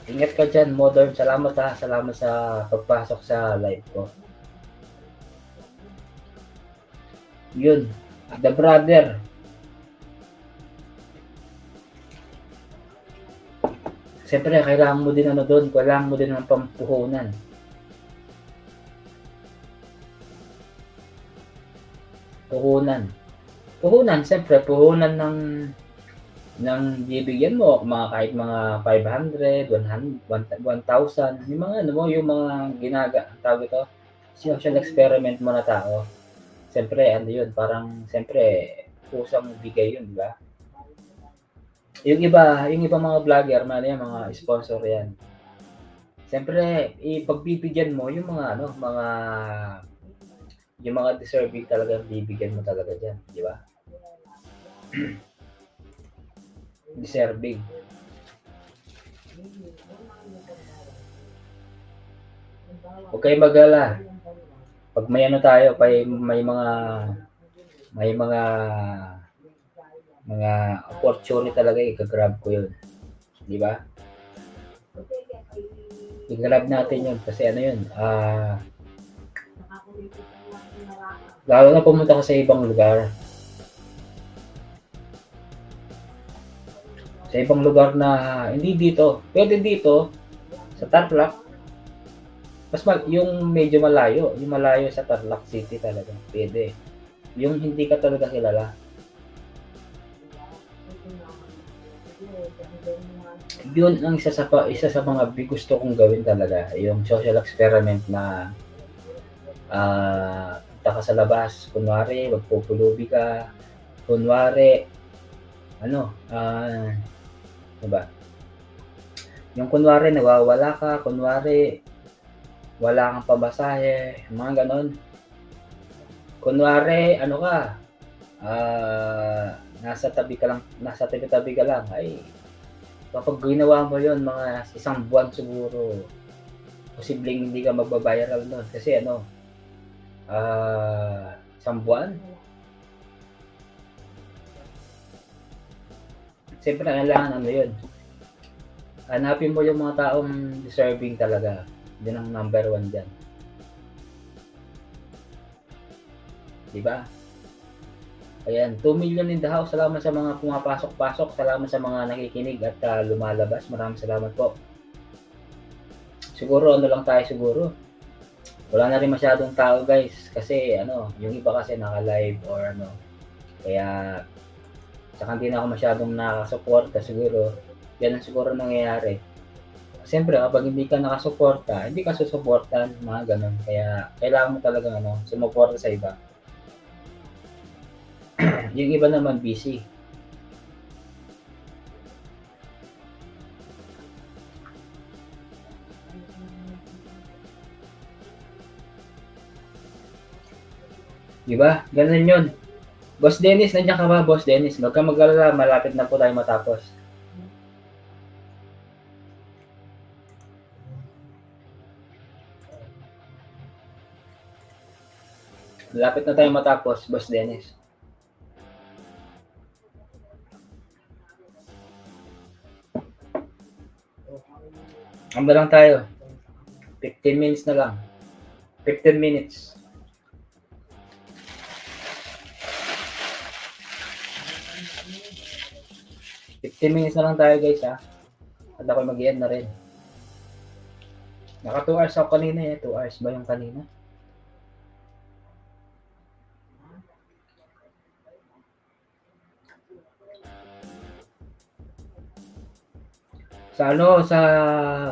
Ingat ka dyan, Modern. Salamat ha. Salamat sa pagpasok sa live ko. Yun. The Brother. Siyempre, kailangan mo din doon. Kailangan mo din ng pampuhunan. Puhunan, siyempre, puhunan ng bibigyan mo, kahit mga 500, 1,000, yung mga yung mga tawag ito, social experiment mo na tao. Siyempre, yun, parang, siyempre, kusang bigay yun, di ba? Yung iba mga vlogger, mga sponsor yan. Siyempre, ipagbibigyan mo yung yung mga deserving talaga, bibigyan mo talaga dyan, di ba? Deserving. Huwag kayo mag-alala. Pag may tayo, may mga opportunity talaga, ika-grab ko yun. Di ba? I-grab natin yun kasi yun, lalo na pumunta ka sa ibang lugar. Sa ibang lugar na hindi dito. Pwede dito sa Tarlac. Yung medyo malayo, yung malayo sa Tarlac City talaga. Pwede. Yung hindi ka talaga kilala. Yun ang isa sa mga gusto kong gawin talaga, yung social experiment na punta ka sa labas, kunwari magpupulubi ka, kunwari diba? Yung kunwari nawawala ka, kunwari wala kang pamasahe, mga ganon. Kunwari nasa tabi ka lang, ay kapag ginawa mo yun, mga 1 buwan siguro, posibleng hindi ka magbabiral nun kasi 1 buwan. Siyempre kailangan yun. Hanapin mo yung mga taong deserving talaga. Yun ang number 1 diyan. 'Di ba? Ayan, 2 million in the house. Salamat sa mga pumapasok-pasok. Salamat sa mga nakikinig at lumalabas. Maraming salamat po. Siguro ano lang tayo siguro. Wala na rin masyadong tao guys. Kasi ano, yung iba kasi naka-live or ano. Kaya, tsaka hindi na ako masyadong nakasuporta siguro. Yan ang siguro nangyayari. Siyempre kapag hindi ka nakasuporta, hindi ka susuportahan, mga ganun. Kaya kailangan mo talagang ano, sumuporta sa iba. Yung iba naman busy. Di ba? Ganun yun. Boss Dennis, nandiyan ka ba, Boss Dennis? Huwag kang mag-alala, malapit na po tayo matapos. Malapit na tayo matapos, Boss Dennis. Ano lang tayo? 15 minutes na lang. 15 minutes. Minutes na lang tayo guys ha. At ako mag-end na rin. Naka 2 hours ako kanina eh. 2 hours ba yung kanina? Sa ano, sa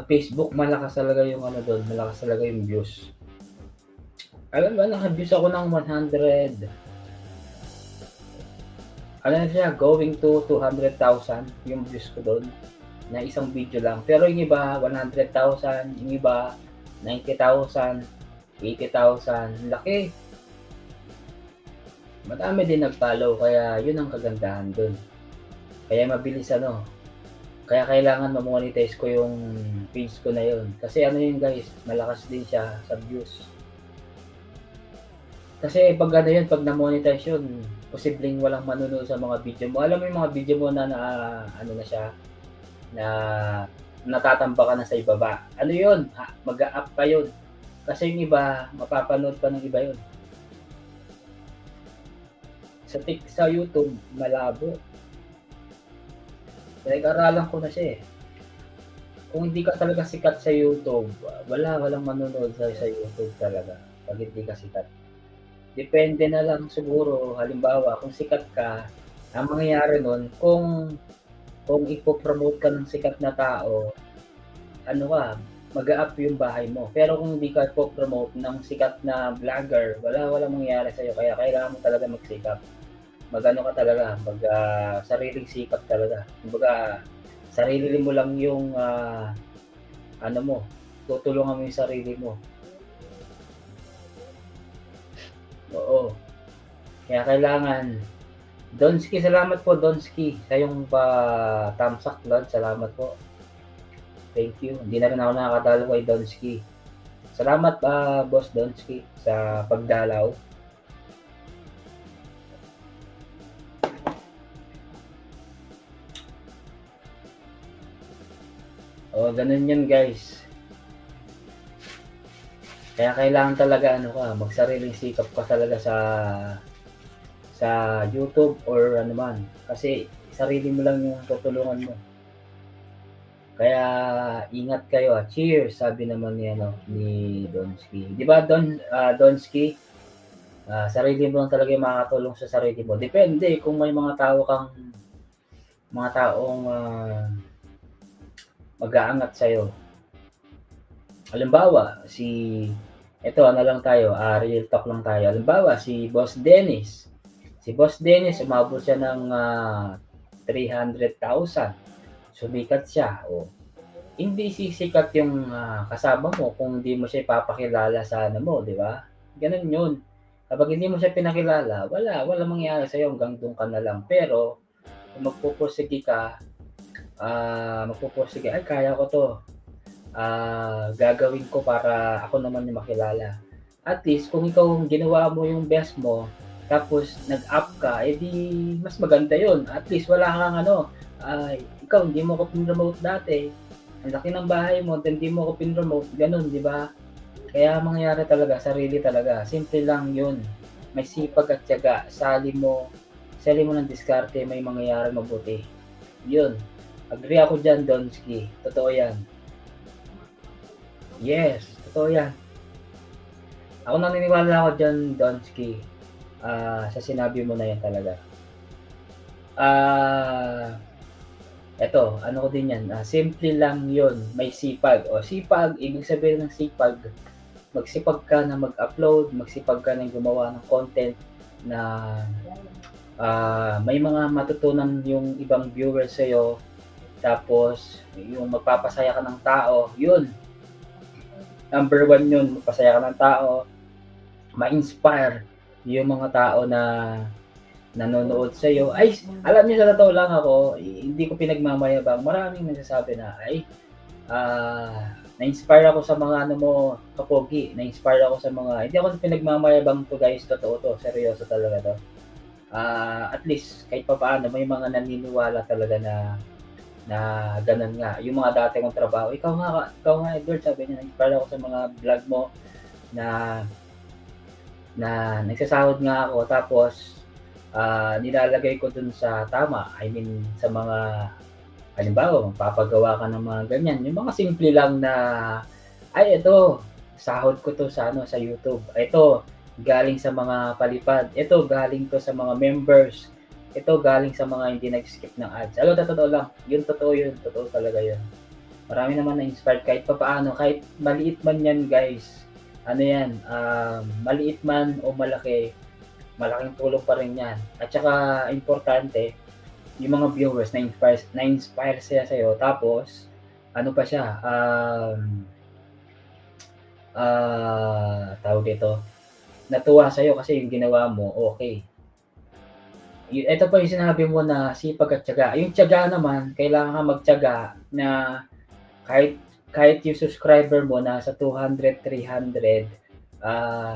Facebook malakas talaga yung ano doon, malakas talaga yung views. Alam mo, naka-views ako ng 100. Ano na siya, going to 200,000 yung views ko doon na isang video lang. Pero yung iba 100,000, yung iba 90,000, 80,000, laki. Madami din nag-follow kaya yun ang kagandahan doon. Kaya mabilis ano, kaya kailangan ma-monetize ko yung page ko na yun. Kasi ano yun guys, malakas din siya sa views. Kasi pag ano yun, pag na-monetize yun, posibleng walang manonood sa mga video mo. Alam mo yung mga video mo na ano na siya, na natatamba ka na sa ibaba. Ano yun? Mag-a-up pa yun. Kasi yung iba, mapapanood pa ng iba yun. Sa YouTube, malabo. Pinag-aralan ko na siya eh. Kung hindi ka talaga sikat sa YouTube, walang manonood sa YouTube talaga. Pag hindi ka sikat. Depende na lang siguro, halimbawa, kung sikat ka, ang mangyayari nun, kung ipo-promote ka ng sikat na tao, ano ka, mag-a-up yung bahay mo. Pero kung hindi ka ipo-promote ng sikat na vlogger, walang mangyayari sa'yo. Kaya kailangan mo talaga magsikap. Mag-ano ka talaga, sariling sikap talaga. Kumbaga, sarili mo lang yung ano mo, tutulungan mo yung sarili mo. Oo. Kaya kailangan, Donski, salamat po Donski sa yung thumbs up, Lord. Salamat po. Thank you. Hindi na rin ako nakakadalo kay Donski. Salamat Boss Donski sa pagdalaw. O, ganun yun guys. Kaya kailangan talaga ano ka, magsariling sikap ka talaga sa YouTube or ano man. Kasi sarili mo lang yung tutulungan mo. Kaya ingat kayo. Cheers, sabi naman ni ano ni Donski. 'Di ba Donski? Sarili mo lang talaga yung makakatulong sa sarili mo. Depende kung may mga taong mag-aangat sa iyo. Halimbawa, ito ano lang tayo, real talk lang tayo. Halimbawa, si Boss Dennis. Si Boss Dennis, umabot siya ng 300,000. Sumikat siya. O, hindi sisikat yung kasama mo kung hindi mo siya ipapakilala sa ano mo, di ba? Ganun yun. Kapag hindi mo siya pinakilala, wala mangyayari sa'yo, hanggang doon ka na lang. Pero, kung magpupursige ka, ay kaya ko to. Gagawin ko para ako naman yung makilala. At least, kung ikaw ginawa mo yung best mo, tapos nag-up ka, edi mas maganda yun. At least wala kang ano, ikaw hindi mo ko pinromote dati. ang laki ng bahay mo, hindi mo ako pinromote, ganun, di ba? Kaya mangyayari talaga, sarili talaga. Simple lang yun. May sipag at tiyaga. Sali mo ng diskarte, may mangyayari mabuti. Yun. Agree ako dyan, Donski. Totoo yan. Yes, totoo yan. Ako naniniwala ako dyan, Donski. Sa sinabi mo na yan talaga. Eto, ano ko din yan, simple lang yun, may sipag. O sipag, ibig sabihin ng sipag, magsipag ka na mag-upload, magsipag ka na gumawa ng content na may mga matutunan yung ibang viewers sa'yo, tapos yung magpapasaya ka ng tao, yun. Number 1 yun, magpasaya ka ng tao, ma-inspire yung mga tao na nanonood sa iyo. Ay, alam niyo sa totoo lang ako, hindi ko pinagmamayabang. Maraming nagsasabi na, ay, na-inspire ako sa mga ano mo, kapogi. Na-inspire ako sa mga, hindi ako pinagmamayabang to guys, totoo to, seryoso talaga to. At least, kahit pa paano, may mga naniniwala talaga na ganun nga. Yung mga dati kong trabaho, ikaw nga, Edward, sabi niya, na-inspire ako sa mga vlog mo na nagsasahod nga ako, tapos nilalagay ko dun sa tama. I mean, sa mga, halimbawa, magpapagawa ka ng mga ganyan. Yung mga simple lang na, ay, ito, sahod ko to sa YouTube. Ito, galing sa mga palipad. Ito, galing to sa mga members. Ito, galing sa mga hindi nag-skip ng ads. Alam, totoo lang. Yun, totoo talaga yun. Marami naman na-inspired kahit pa paano, kahit maliit man yan guys. Ano yan, maliit man o malaki, malaking tulong pa rin yan. At saka, importante, yung mga viewers na-inspire siya sa'yo. Tapos, ano pa siya, tawag dito, natuwa sa'yo kasi yung ginawa mo, okay. Ito pa yung sinabi mo na sipag at tiyaga. Yung tiyaga naman, kailangan ka magtiyaga na kahit yung subscriber mo nasa 200, 300,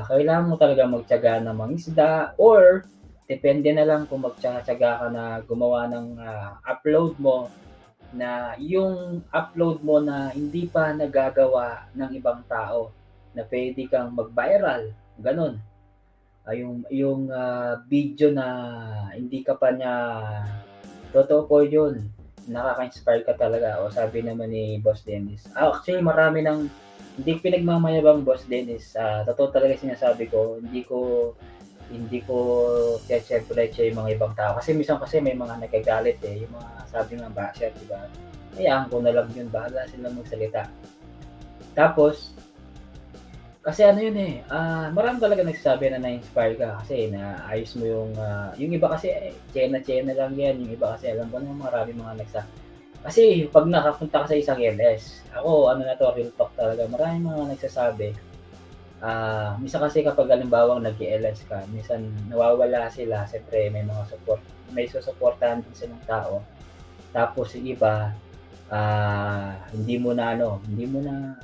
kailangan mo talaga magtiyaga na mangisda, or depende na lang kung magtiyaga ka na gumawa ng upload mo, na yung upload mo na hindi pa nagagawa ng ibang tao, na pwede kang mag-viral, ganun. Yung video na hindi ka pa niya, totoo po yun, nakaka-inspire ka talaga. O sabi naman ni Boss Dennis, actually marami ng, hindi pinagmamayabang Boss Dennis, totoo talaga sinasabi ko, hindi ko siyempre yung mga ibang tao, kasi minsan kasi may mga nagagalit yung mga sabi ng basher, diba? Hayaan ko na lang yun, bahala sila magsalita. Tapos kasi ano yun marami talaga nagsasabi na na-inspire ka kasi naayos mo yung iba kasi tsena lang yan, yung iba kasi alam ko na marami mga kasi pag nakapunta ka sa isang LS, ako ano na to, real talk talaga, marami mga nagsasabi, minsan kasi kapag halimbawang nag-LS ka, minsan nawawala sila, siyempre may susuportahan din silang tao, tapos yung iba, hindi mo na,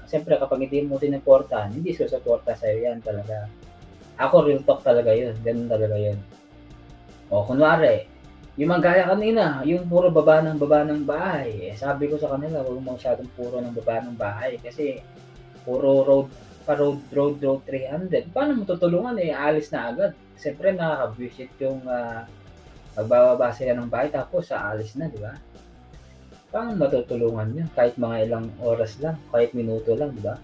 siyempre kapag hindi mo sinuportahan, hindi susuporta sa'yo yan talaga. Ako real talk talaga yun, ganun talaga yun. O kunwari, yung mga gaya kanina, yung puro baba ng bahay, sabi ko sa kanila, huwag masyadong puro ng baba ng bahay, kasi puro road 300, paano mo tutulungan aalis na agad. Siyempre nakaka-visit yung magbababa sila ng bahay tapos aalis na, di ba? Paano matutulungan yun? Kahit mga ilang oras lang, kahit minuto lang, di ba?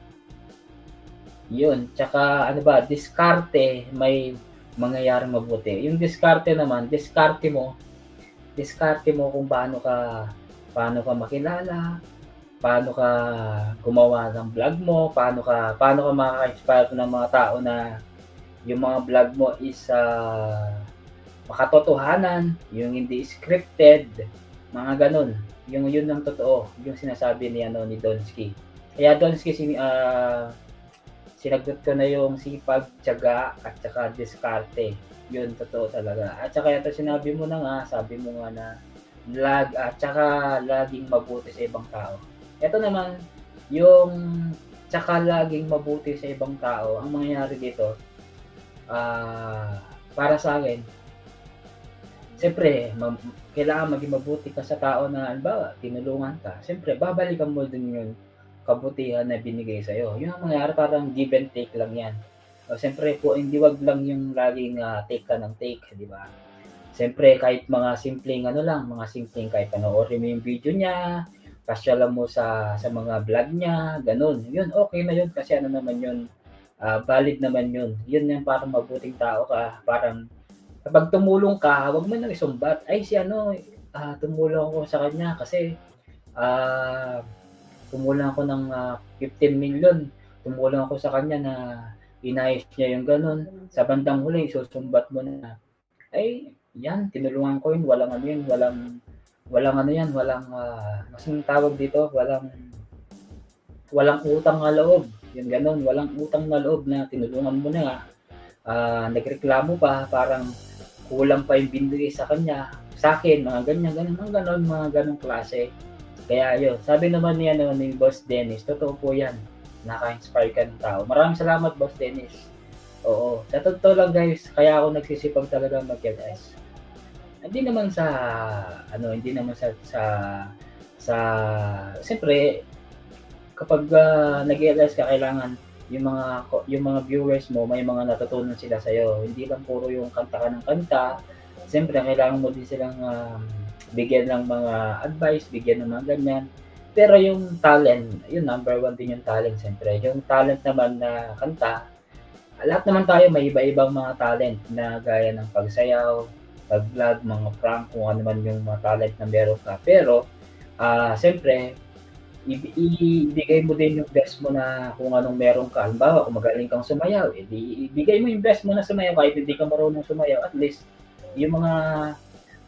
Yun, tsaka ano ba, diskarte, may mangyayaring mabuti. Yung diskarte naman, diskarte mo kung paano ka makilala, paano ka gumawa ng vlog mo, paano ka makaka-inspire ng mga tao na yung mga vlog mo is makatotohanan, yung hindi scripted, mga ganun. Yun ang totoo, yung sinasabi ni Donski. Kaya Donski, sinagot ko na yung sipag, tiyaga, at saka diskarte. Yun, totoo talaga. At saka ito sinabi mo na nga, sabi mo nga na at saka laging mabuti sa ibang tao. Ito naman, yung tsaka laging mabuti sa ibang tao, ang mangyayari dito, para sa akin, siyempre kailangan maging mabuti ka sa tao na halimbawa tinulungan ka, siyempre babalikan mo din yung kabutihan na binigay sa'yo. Yun ang mangyayari parang give and take lang yan. O siyempre po hindi 'wag lang yung laging, take ka ng take, 'di ba? Siyempre kahit mga simpleng ano lang, mga simpleng kahit panoorin mo yung video niya, pasyalan mo sa mga vlog niya, gano'n. Yun, okey na yun kasi ano naman yun, valid naman yun. Yun yung parang mabuting tao ka, parang kapag tumulong ka, wag mo nang isumbat, "Ay si ano, tumulong ako sa kanya kasi, ah, tumulong ako ng, 15,000,000, tumulong ako sa kanya na inayos niya yung gano'n." Sa bandang huli isusumbat mo na, "Ay, 'yan tinulungan ko yun, walang ano yun, walang walang ano yan, walang, anong tawag dito, walang walang utang na loob." Yung gano'n, walang utang na loob na tinulungan mo na nga, nagreklamo pa, parang kulang pa yung binigay sa kanya, sa'kin mga ganyan, gano'n, mga gano'n, mga gano'ng klase. Kaya yun, sabi naman ni ano, ni Boss Dennis, totoo po yan, nakaka-inspire ka ng tao. Maraming salamat Boss Dennis. Oo, sa totoo lang guys, kaya ako nagsisipag talaga mag-LS. Hindi naman sa ano, hindi naman sa siyempre kapag, nag-LS ka kailangan yung mga viewers mo may mga natutunan sila sa'yo. Hindi lang puro yung kanta ka ng kanta, siyempre kailangan mo din silang, bigyan ng mga advice, bigyan ng mga ganyan. Pero yung talent, yun number one din yung talent siyempre. Yung talent naman na kanta, lahat naman tayo may iba-ibang mga talent na gaya ng pagsayaw, pag-vlog, mga prank, kung ano man yung mga talent na meron ka. Pero, siyempre ibigay mo din yung best mo na kung anong meron ka. Halimbawa, kung magaling kang sumayaw, eh di ibigay mo yung best mo na sumayaw kahit hindi ka marunong sumayaw. At least yung mga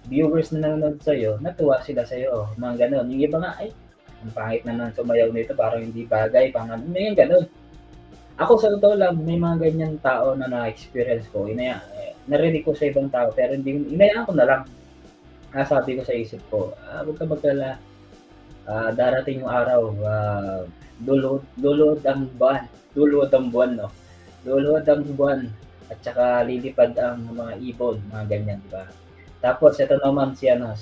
viewers na nanonood sa'yo, natuwa sila sa'yo, mga gano'n. Yung iba nga, "Ay, ang pangit naman sumayaw nito, parang hindi bagay," parang may gano'n. Ako sa totoo lang, may mga ganiyang tao na na-experience ko, narinig ko sa ibang tao pero hindi hinayaan ko na lang. Sabi ko sa isip ko, "Wag kang mag-alala, darating yung araw, luluhod ang buwan, luluhod ang buwan 'no, luluhod ang buwan at saka lilipad ang mga ibon," mga ganyan, 'di ba? Tapos ito naman si ano,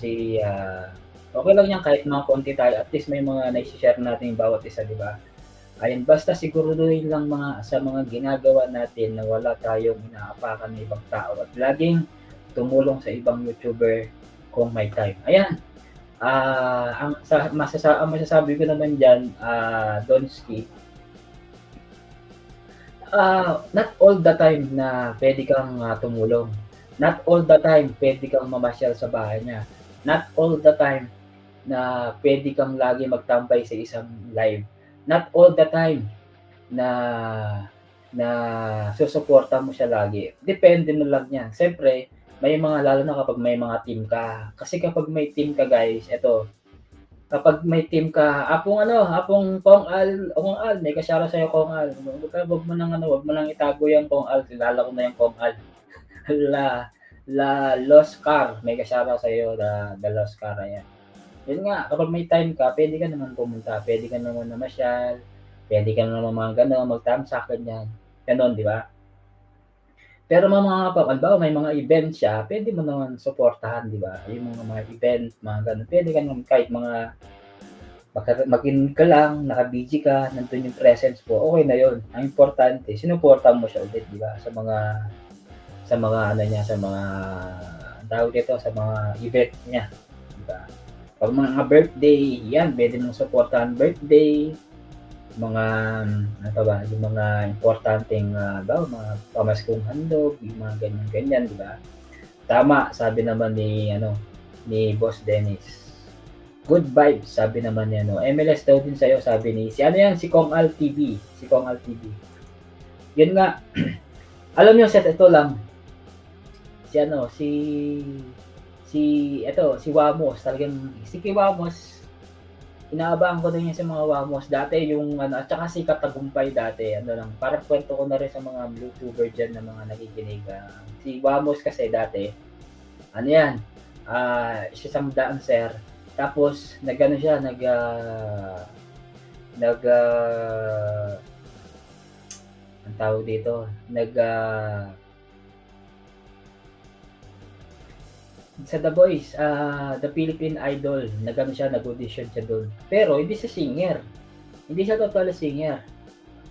okey lang yan kahit mga konti tayo at least may mga naishe-share natin yung bawat isa, 'di ba? Ayun, basta siguraduhin lang sa mga ginagawa natin na wala tayong inaapakan ng ibang tao at laging tumulong sa ibang YouTuber kung may time. Ayan, ang masasabi ko naman diyan, Donski, not all the time na puwede kang, tumulong. Not all the time puwede kang mamasyal sa bahay niya. Not all the time na puwede kang lagi magtambay sa isang live. Not all the time na na susuportahan mo siya lagi. Depende na lang yan. Siyempre, may mga lalo na kapag may mga team ka. Kasi kapag may team ka guys, eto, kapag may team ka, apong Kong Al, may kasyara sa'yo Kong Al. Wag mo nang itago yang Kong Al, kilala ko na yang Kong Al. La La Lost Car, may kasyara sa'yo The Lost Car, ayan. Yun nga, kapag may time ka, puwede ka naman pumunta, puwede ka naman namasyal, puwede ka naman mga gano'n, magtamsak, ganyan, gano'n, 'di ba? Pero halimbawa may mga event siya, puwede mo naman suportahan, 'di ba? Yung mga event, mga gano'n, puwede ka naman kahit mga makinig ka lang, naka-busy ka, nandun yung presence mo, okey na yun. Ang importante sinuportahan mo siya ulit, 'di ba? Sa mga ano niya, sa mga anong tawag dito, sa mga event niya, 'di ba? 'Pag mga birthday, 'yan puwede mong suportahan birthday, mga ano pa ba, yung mga importanteng, halimbawa mga pamaskong handog, yung mga ganyan-ganyan, 'di ba? Tama, sabi naman ni ano, ni Boss Dennis, "Good vibes," sabi naman ni ano, "MLS daw din sa'yo," sabi ni si ano 'yan, si Kong Al TV, si Kong Al TV. Yun nga, alam niyo sa totoo lang, si ano, si eto, si Wamos, talagang si Wamos, inaabangan ko din 'yan sa mga Wamos. Dati yung ano at saka si Katagumpay dati ano lang, parang kwento ko na rin sa mga YouTuber diyan na mga nakikinig, si Wamos kasi dati ano 'yan, isa siyang dancer tapos nag-ano siya, nag, anong tawag dito, Sa The Voice, The Philippine Idol, nag-audition siya doon. Pero hindi siya singer. Hindi siya total singer.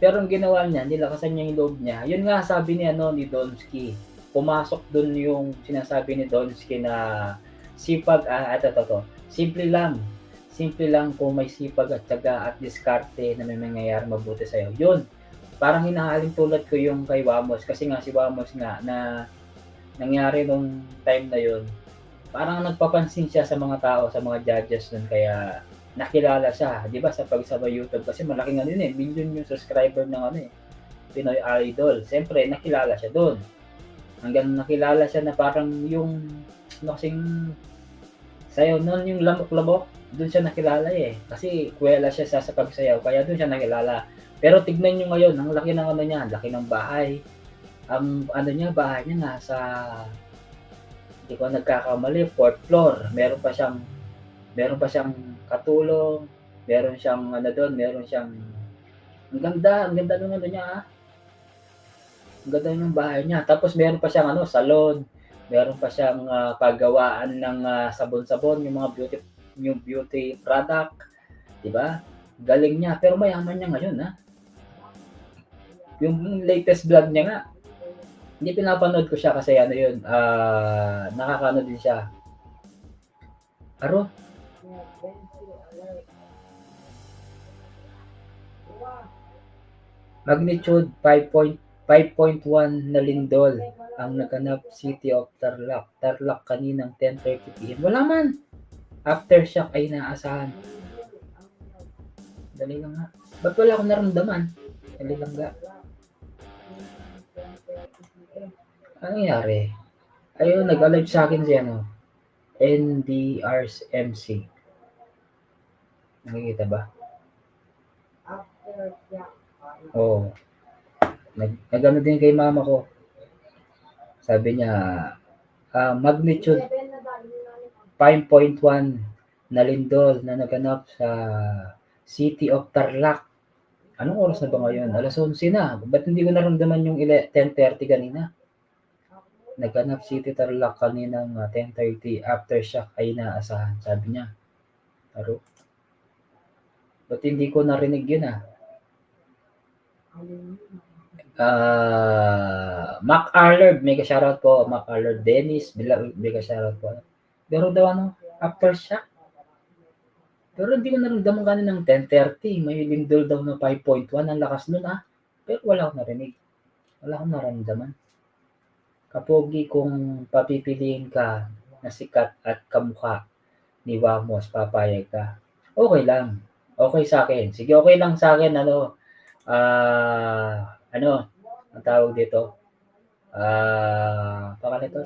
Pero ang ginawa niya, nilakasan niya yung loob niya. Yun nga sabi ni ni Donsky. Pumasok doon yung sinasabi ni Donsky na sipag, ito. Simple lang. Simple lang kung may sipag at tiyaga at diskarte na may mangyayari mabuti sa'yo. Yun, parang hinahalin tulad ko yung kay Wamos. Kasi nga si Wamos nga na nangyari nung time na yun, parang nagpapansin siya sa mga tao, sa mga judges nun, kaya nakilala siya, 'di ba, sa YouTube kasi malaking ano yun million yung subscriber ng Pinoy Idol. Siyempre nakilala siya doon. Hanggang nakilala siya na parang yung kasing sayaw noon yung lamok-lamok, doon siya nakilala Kasi kuwela siya sa pagsayaw kaya doon siya nakilala. Pero tignan niyo ngayon, ang laki ng niya, ang laki ng bahay. Ang niya, bahay niya nasa, hindi ko nagkakamali, 4th floor. Meron pa siyang katulong, meron siyang doon, meron siyang ang ganda ng niya. Ang ganda ng bahay niya. Tapos meron pa siyang salon, meron pa siyang paggawaan ng sabon-sabon, yung beauty product, 'di ba? Galing niya, pero mayaman niya ngayon, Yung latest vlog niya nga, hindi pinapanood ko siya kasi nakakaano din siya. Aro? Magnitude 5.1 na lindol ang naganap City of Tarlac. Tarlac kaninang 10:30 PM. Wala man. Aftershock ay inaasahan. Dali lang nga. Ba't wala akong naramdaman? Dali lang nga. Ano nangyari? Ayun, nag-alive sa akin si NDRMC. Nakikita ba? Oo. Nag-ano din kay mama ko. Sabi niya, magnitude 5.1 na lindol na naganap sa City of Tarlac. Anong oras na ba ngayon? Alas 11 na. Ba't hindi ko naramdaman yung 10:30 kanina? Naganap City Tarlac kaninang 10:30. Aftershock ay inaasahan. Sabi niya. Aro. Ba't hindi ko narinig yun Mac Allard, mega shoutout po. Mac Allard. Dennis, mega shoutout po. Pero daw aftershock. Pero hindi ko naramdaman kaninang 10:30. May lindol daw na 5.1. Ang lakas nun Pero wala akong narinig. Wala akong naramdaman. Kapogi kung papipiliin ka na sikat at kamukha ni Wamos, papayag ka. Okay lang. Okay sa akin. Sige, okay lang sa akin. Ang tawag dito? Pangalan nito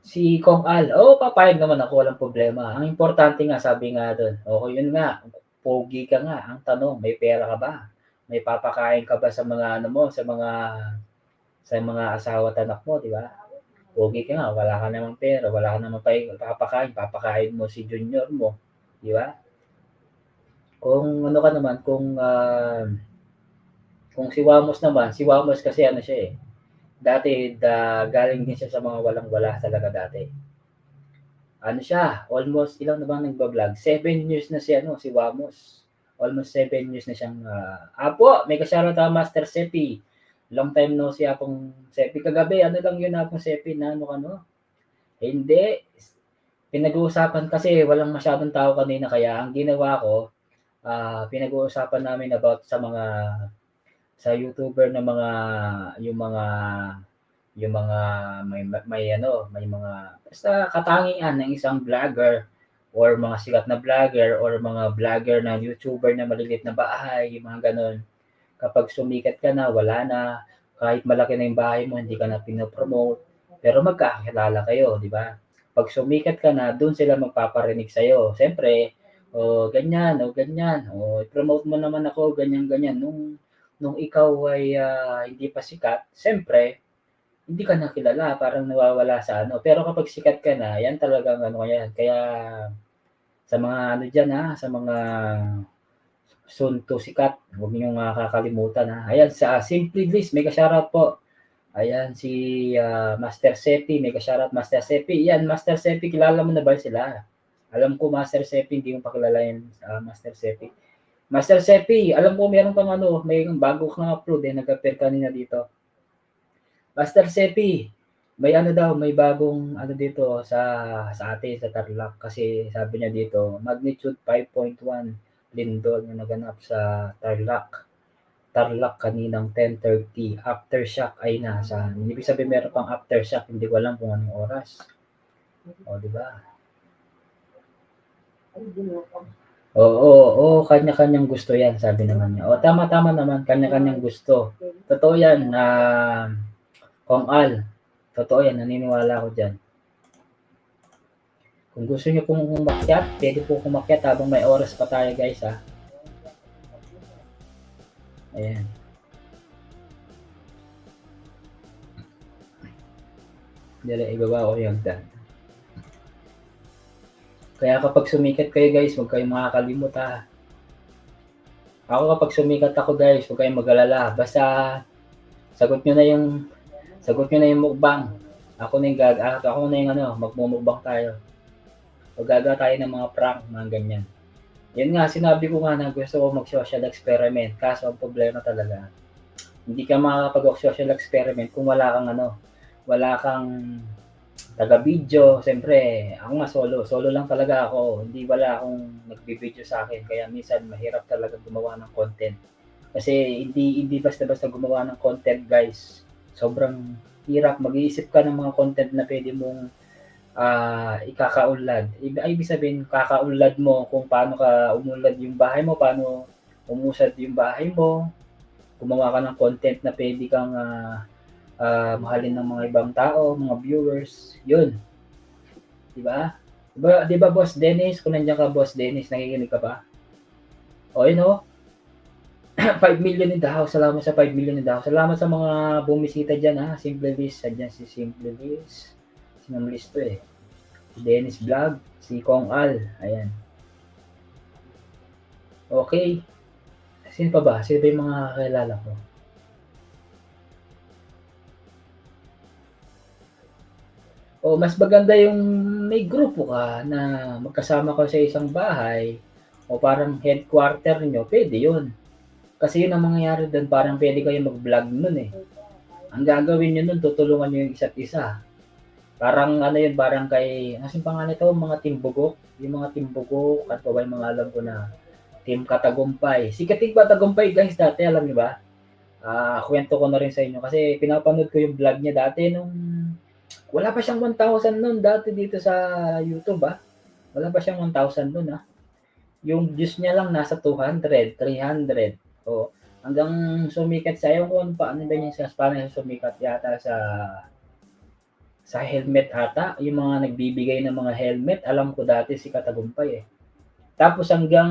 si Kong Al. Papayag naman ako, walang problema. Ang importante nga, sabi nga doon, okay yun nga, pogi ka nga. Ang tanong, may pera ka ba? May papakain ka ba sa mga sa mga asawa at anak mo, di ba? Pogi ka nga, wala ka namang pera, wala ka namang papakain mo si junior mo, di ba? Kung ka naman, kung si Wamos naman, si Wamos kasi siya dati galing din siya sa mga walang-wala talaga dati. Siya, almost ilang na bang nagba-vlog? 7 years na si Wamos. Almost 7 years na siyang Apo, may ka-shoutout Master Sepi. Long time no siya akong Sepi kagabi. Lang yun akong Sepi na hindi. Pinag-uusapan kasi walang masyadong tao kanina kaya ang ginawa ko, pinag-uusapan namin about sa YouTuber na yung mga may mga basta katangian ng isang vlogger or mga sikat na vlogger or mga vlogger na YouTuber na maliliit na bahay, yung mga ganun. Kapag sumikat ka na, wala na, kahit malaki na yung bahay mo, hindi ka na pinopromote, pero magkakilala kayo, di ba? Pag sumikat ka na, doon sila magpaparinig sa'yo. Siyempre, ganyan, promote mo naman ako, ganyan. Nung ikaw ay hindi pa sikat, siyempre, hindi ka na kilala, parang nawawala sa Pero kapag sikat ka na, yan talagang yan. Kaya, sa mga dyan sa mga soon to sikat, huwag niyong kakalimutan Ayan, sa Simply Bliss, may ka-shoutout po. Ayan, si Master Seppi, mega shoutout Master Seppi. Yan, Master Seppi, kilala mo na ba sila? Alam ko, Master Seppi, hindi mo pa kilala yan, Master Seppi. Master Seppi, alam ko meron kang ano, may bago kang upload nag-appear kanina dito. Master Seppi, may ano daw, may bagong ano dito sa atin, sa Tarlac. Kasi sabi niya dito, magnitude 5.1 lindol na naganap sa Tarlac kaninang 10:30. Aftershock ay nasa. Ibig sabihin meron pang aftershock, hindi ko alam kung anong oras. O, di ba? Oo, kanya-kanyang gusto yan, sabi naman niya. O, tama-tama naman, kanya-kanyang gusto. Totoo yan, Kong Al. Totoo yan, naniniwala ako dyan. Kung gusto niyo pong umakyat, pwede po umakyat habang may oras pa tayo, guys, ha. Ayan. Dali, ibaba ko yung hagdan. Kaya kapag sumikat kayo, guys, huwag kayong makakalimut, ha. Ako kapag sumikat ako, guys, huwag kayong mag-alala. Basta sagot nyo na yung mukbang. Ako na yung magmumukbang tayo. O gagawa tayo ng mga prank, mga ganyan. Yun nga, sinabi ko nga na gusto ko mag-social experiment. Kaso ang problema talaga, hindi ka makakapag-social experiment kung wala kang taga-video. Siyempre, ako nga solo lang talaga ako. Wala akong nagbi-video sa akin. Kaya minsan mahirap talaga gumawa ng content. Kasi hindi basta-basta gumawa ng content, guys. Sobrang hirap. Mag-iisip ka ng mga content na pwede mong ikakaunlad. Ibig sabihin, kakaunlad mo kung paano ka umunlad yung bahay mo, paano umusad yung bahay mo, gumawa ka ng content na pwede kang mahalin ng mga ibang tao, mga viewers, yun. Diba? Diba, Boss Dennis? Kung nandiyan ka, Boss Dennis, nakikinig ka ba? O, yun o. 5 million in the house. Salamat sa 5 million in the house. Salamat sa mga bumisita dyan, ha. Simple Liz. Sadyan si Simple Liz. Sinong list to eh. Si Dennis Vlog. Si Kong Al. Ayan. Okay. Sino pa ba? Sino ba yung mga kakilala ko? O mas maganda yung may grupo ka na magkasama ka sa isang bahay o parang headquarter nyo, pwede yun. Kasi yun ang mangyayari doon, parang pwede kayo mag-vlog nun eh. Ang gagawin nyo nun, tutulungan nyo yung isa't isa. Parang ano yun, parang kay, anong pangalan ito, mga Timbugok? Yung mga Timbugok, at pa ba yung mga alam ko na, Team Katagumpay. Si Team Katagumpay guys, dati alam niyo ba? Kwento ko na rin sa inyo kasi pinapanood ko yung vlog niya dati nung wala pa siyang 1,000 noon dati dito sa YouTube Wala pa siyang 1,000 noon Yung views niya lang nasa 200, 300. O hanggang sumikat siya yung paano ba niya paano siya sumikat yata sa helmet ata, yung mga nagbibigay ng mga helmet, alam ko dati si Katagumpay eh. Tapos hanggang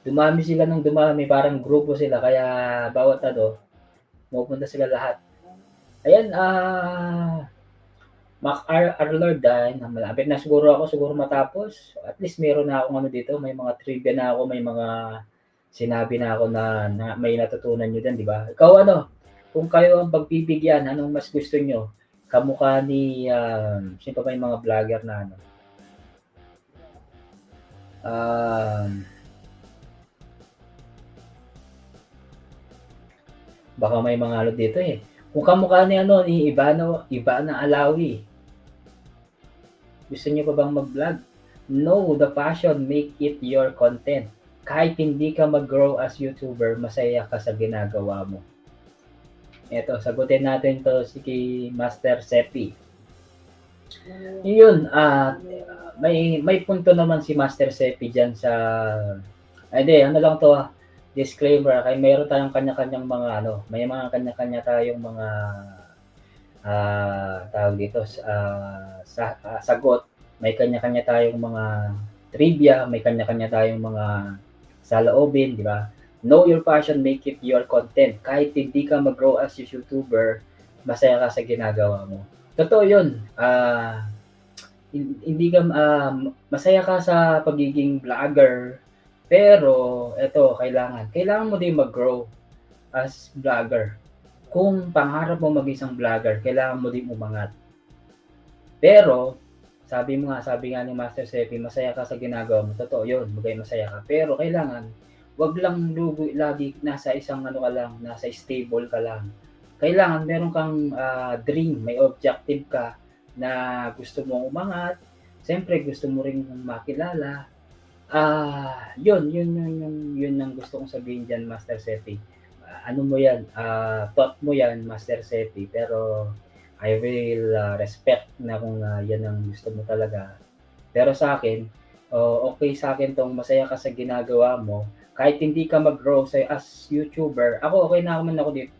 dumami sila ng dumami, parang grupo sila kaya bawat pupunta sila lahat. Ayan, Mac Lord malapit na siguro matapos. At least meron na akong dito, may mga trivia na ako, may mga sinabi na ako na may natutunan nyo din, di ba? Ikaw kung kayo ang pagbibigyan, anong mas gusto nyo? Kamukha ni, sino pa ba yung mga vlogger na baka may mga dito eh. Kung kamukha ni ni Ivana Alawi. Gusto niyo pa bang mag-vlog? No, the passion, make it your content. Kahit hindi ka mag-grow as YouTuber, masaya ka sa ginagawa mo. Eto, sagutin natin to si Master Seppi. Yun, may punto naman si Master Seppi dyan sa, ano lang to disclaimer, kay meron tayong kanya-kanyang mga may mga kanya-kanya tayong mga tawag dito sagot, may kanya-kanya tayong mga trivia, may kanya-kanya tayong mga saloobin, di ba? Know your passion, make it your content. Kahit hindi ka mag-grow as a YouTuber, masaya ka sa ginagawa mo. Totoo yun. Hindi ka masaya ka sa pagiging vlogger, pero kailangan mo din mag-grow as vlogger. kung pangarap mo maging isang vlogger, kailangan mo din umangat. Pero, sabi nga ni Master Sepi, masaya ka sa ginagawa mo. Totoo yun, masaya ka. Pero kailangan, wag lang lagi nasa isang ano ka lang, nasa stable ka lang. Kailangan meron kang dream, may objective ka na gusto mong umangat. Siyempre, gusto mo ring makilala. Yun ang gusto kong sabihin diyan, Master Sepi. Ano mo yan, thought mo yan, Master Sepi, pero I will respect na kung yan ang gusto mo talaga. Pero sa akin, okay sa akin tong masaya ka sa ginagawa mo, kahit hindi ka mag-grow as YouTuber. Ako, okay na naman ako dito.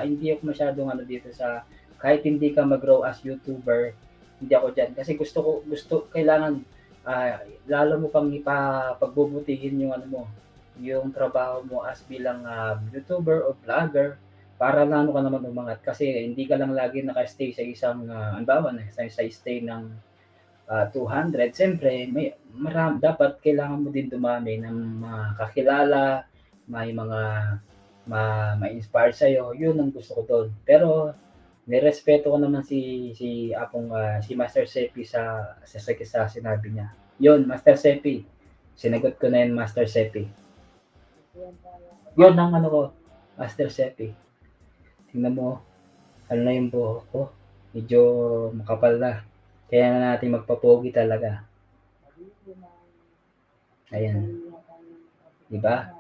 Hindi ako masyadong ano dito sa, kahit hindi ka mag-grow as YouTuber, hindi ako dyan. Kasi kailangan, lalo mo pang pagbubutihin yung ano mo, yung trabaho mo as bilang YouTuber o vlogger para lalo ka naman umangat kasi hindi ka lang lagi naka-stay sa isang sa stay ng 200. Siyempre dapat kailangan mo din dumami ng mga kakilala, may mga ma-inspire sa iyo. Yun ang gusto ko doon. Pero nirespeto ko naman si si Master Sepi sa sinabi niya. Yun, Master Sepi. Sinagot ko na yun, Master Sepi. Yun ang ano ko, Master Sepi. Tingnan mo, ano na yung buhok ko. Medyo makapal na. Kaya na natin magpapogi talaga. Ayan. Diba?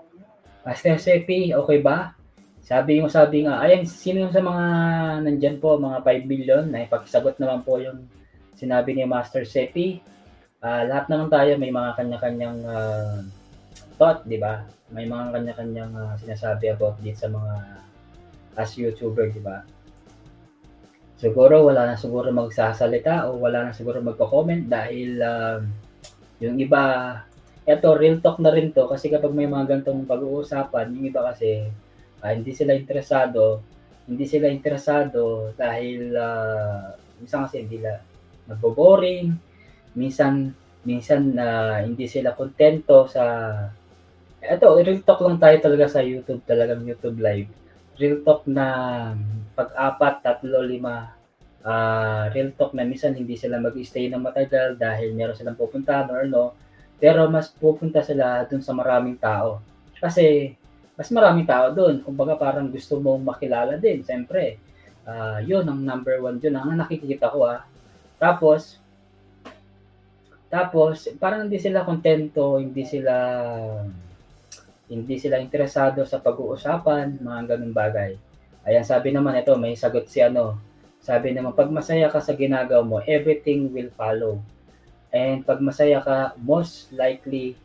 Master Sepi, okay ba? Sabi nga, ayan, sino yung sa mga nandyan po, mga 5 million, na ipagsagot naman po yung sinabi ni Master Sepi. Lahat naman tayo may mga kanya-kanyang thought, di ba? May mga kanya-kanyang sinasabi about dito sa mga as YouTuber, di ba? Siguro wala na siguro magsasalita o wala na siguro magko-comment dahil yung iba, eto real talk na rin to kasi kapag may mga ganitong pag-uusapan, yung iba kasi hindi sila interesado dahil minsan kasi nagbo-boring, minsan hindi sila kontento sa real talk lang tayo talaga sa YouTube, talagang YouTube live. Real talk na pag-apat, 3, 5, real talk na minsan hindi sila mag-stay ng matagal dahil meron silang pupuntahan or no, pero mas pupunta sila dun sa maraming tao. Kasi mas maraming tao dun, kumbaga parang gusto mong makilala din, siyempre. Yun ang number 1 dun, ang nakikita ko Tapos parang hindi sila kontento, hindi sila interesado sa pag-uusapan, mga ganung bagay. Ayan, sabi naman ito, may sagot sabi naman, pag masaya ka sa ginagawa mo, everything will follow. And pag masaya ka, most likely,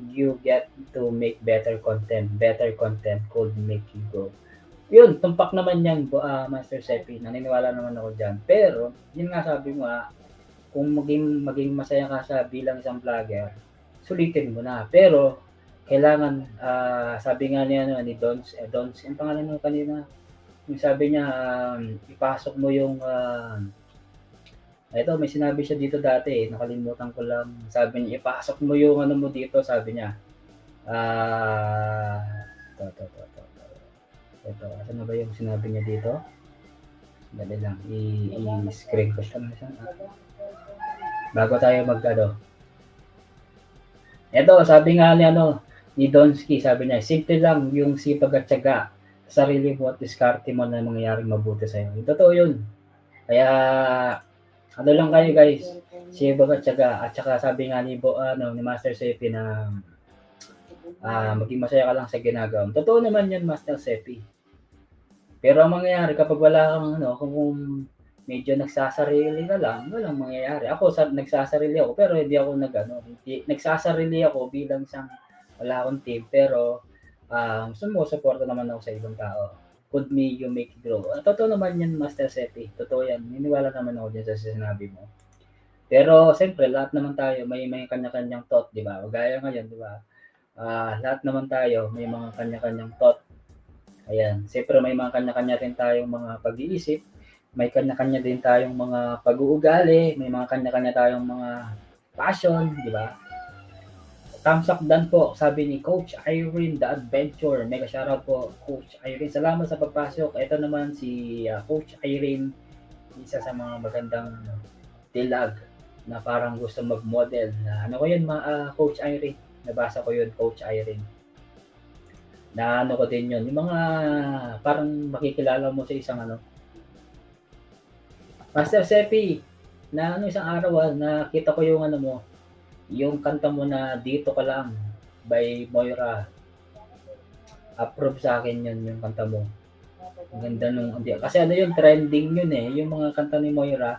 you get to make better content. Better content could make you grow. Yun, tumpak naman yan, Master Sepi. Naniniwala naman ako dyan. Pero, yun nga sabi mo kung maging masaya ka sa bilang isang vlogger, sulitin mo na. Pero, kailangan, sabi nga niya ni Dons, yung pangalan mo kanina, yung sabi niya, ipasok mo yung, ito, may sinabi siya dito dati, nakalimutan ko lang. Sabi niya, ipasok mo yung ano mo dito, sabi niya. Ito, ano ba yung sinabi niya dito? Dali lang, i-screen ko siya. Bago tayo Ito, sabi nga ni Donsky, sabi niya, simple lang yung sipag at tiyaga, sarili mo at diskarte mo na mangyayaring mabuti sa'yo. Totoo yun. Kaya, ano lang kayo guys, sipag at tiyaga, at saka sabi nga ni Master Sepi na maging masaya ka lang sa ginagawa. Totoo naman yun, Master Sepi. Pero ang mangyayari kapag wala kang kung medyo nagsasarili ka lang, walang mangyayari. Ako nagsasarili ako pero hindi ako nagsasarili ako bilang isang wala akong team pero sumusuporta naman ako sa ibang tao. Could me you make it grow. Totoo naman yan, Master Sepi. Totoo yan. Niniwala naman ako dyan sa sinabi mo. Pero siyempre lahat naman tayo may kanya-kanyang thought, di ba? Gaya ngayon, di ba? Lahat naman tayo may mga kanya-kanyang thought. Ayan, siyempre may mga kanya-kanya rin tayong mga pag-iisip, may kanya-kanya din tayong mga pag-uugali, may mga kanya-kanya tayong mga passion, di ba? thumbs up dan po, sabi ni Coach Irene The Adventure. Mega shoutout po, Coach Irene. Salamat sa pagpasok. Ito naman si Coach Irene, isa sa mga magandang dilag na parang gusto mag-model. Ano ko yun, Coach Irene? Nabasa ko yun, Coach Irene. Na ano ko din yun. Yung mga parang makikilala mo sa isang ano. Master Sepi, na ano isang araw nakita ko yung ano mo, yung kanta mo na Dito Ka Lang by Moira. Approve sa akin yun, yung kanta mo. Ang ganda nung, kasi ano yun, trending yun eh. Yung mga kanta ni Moira,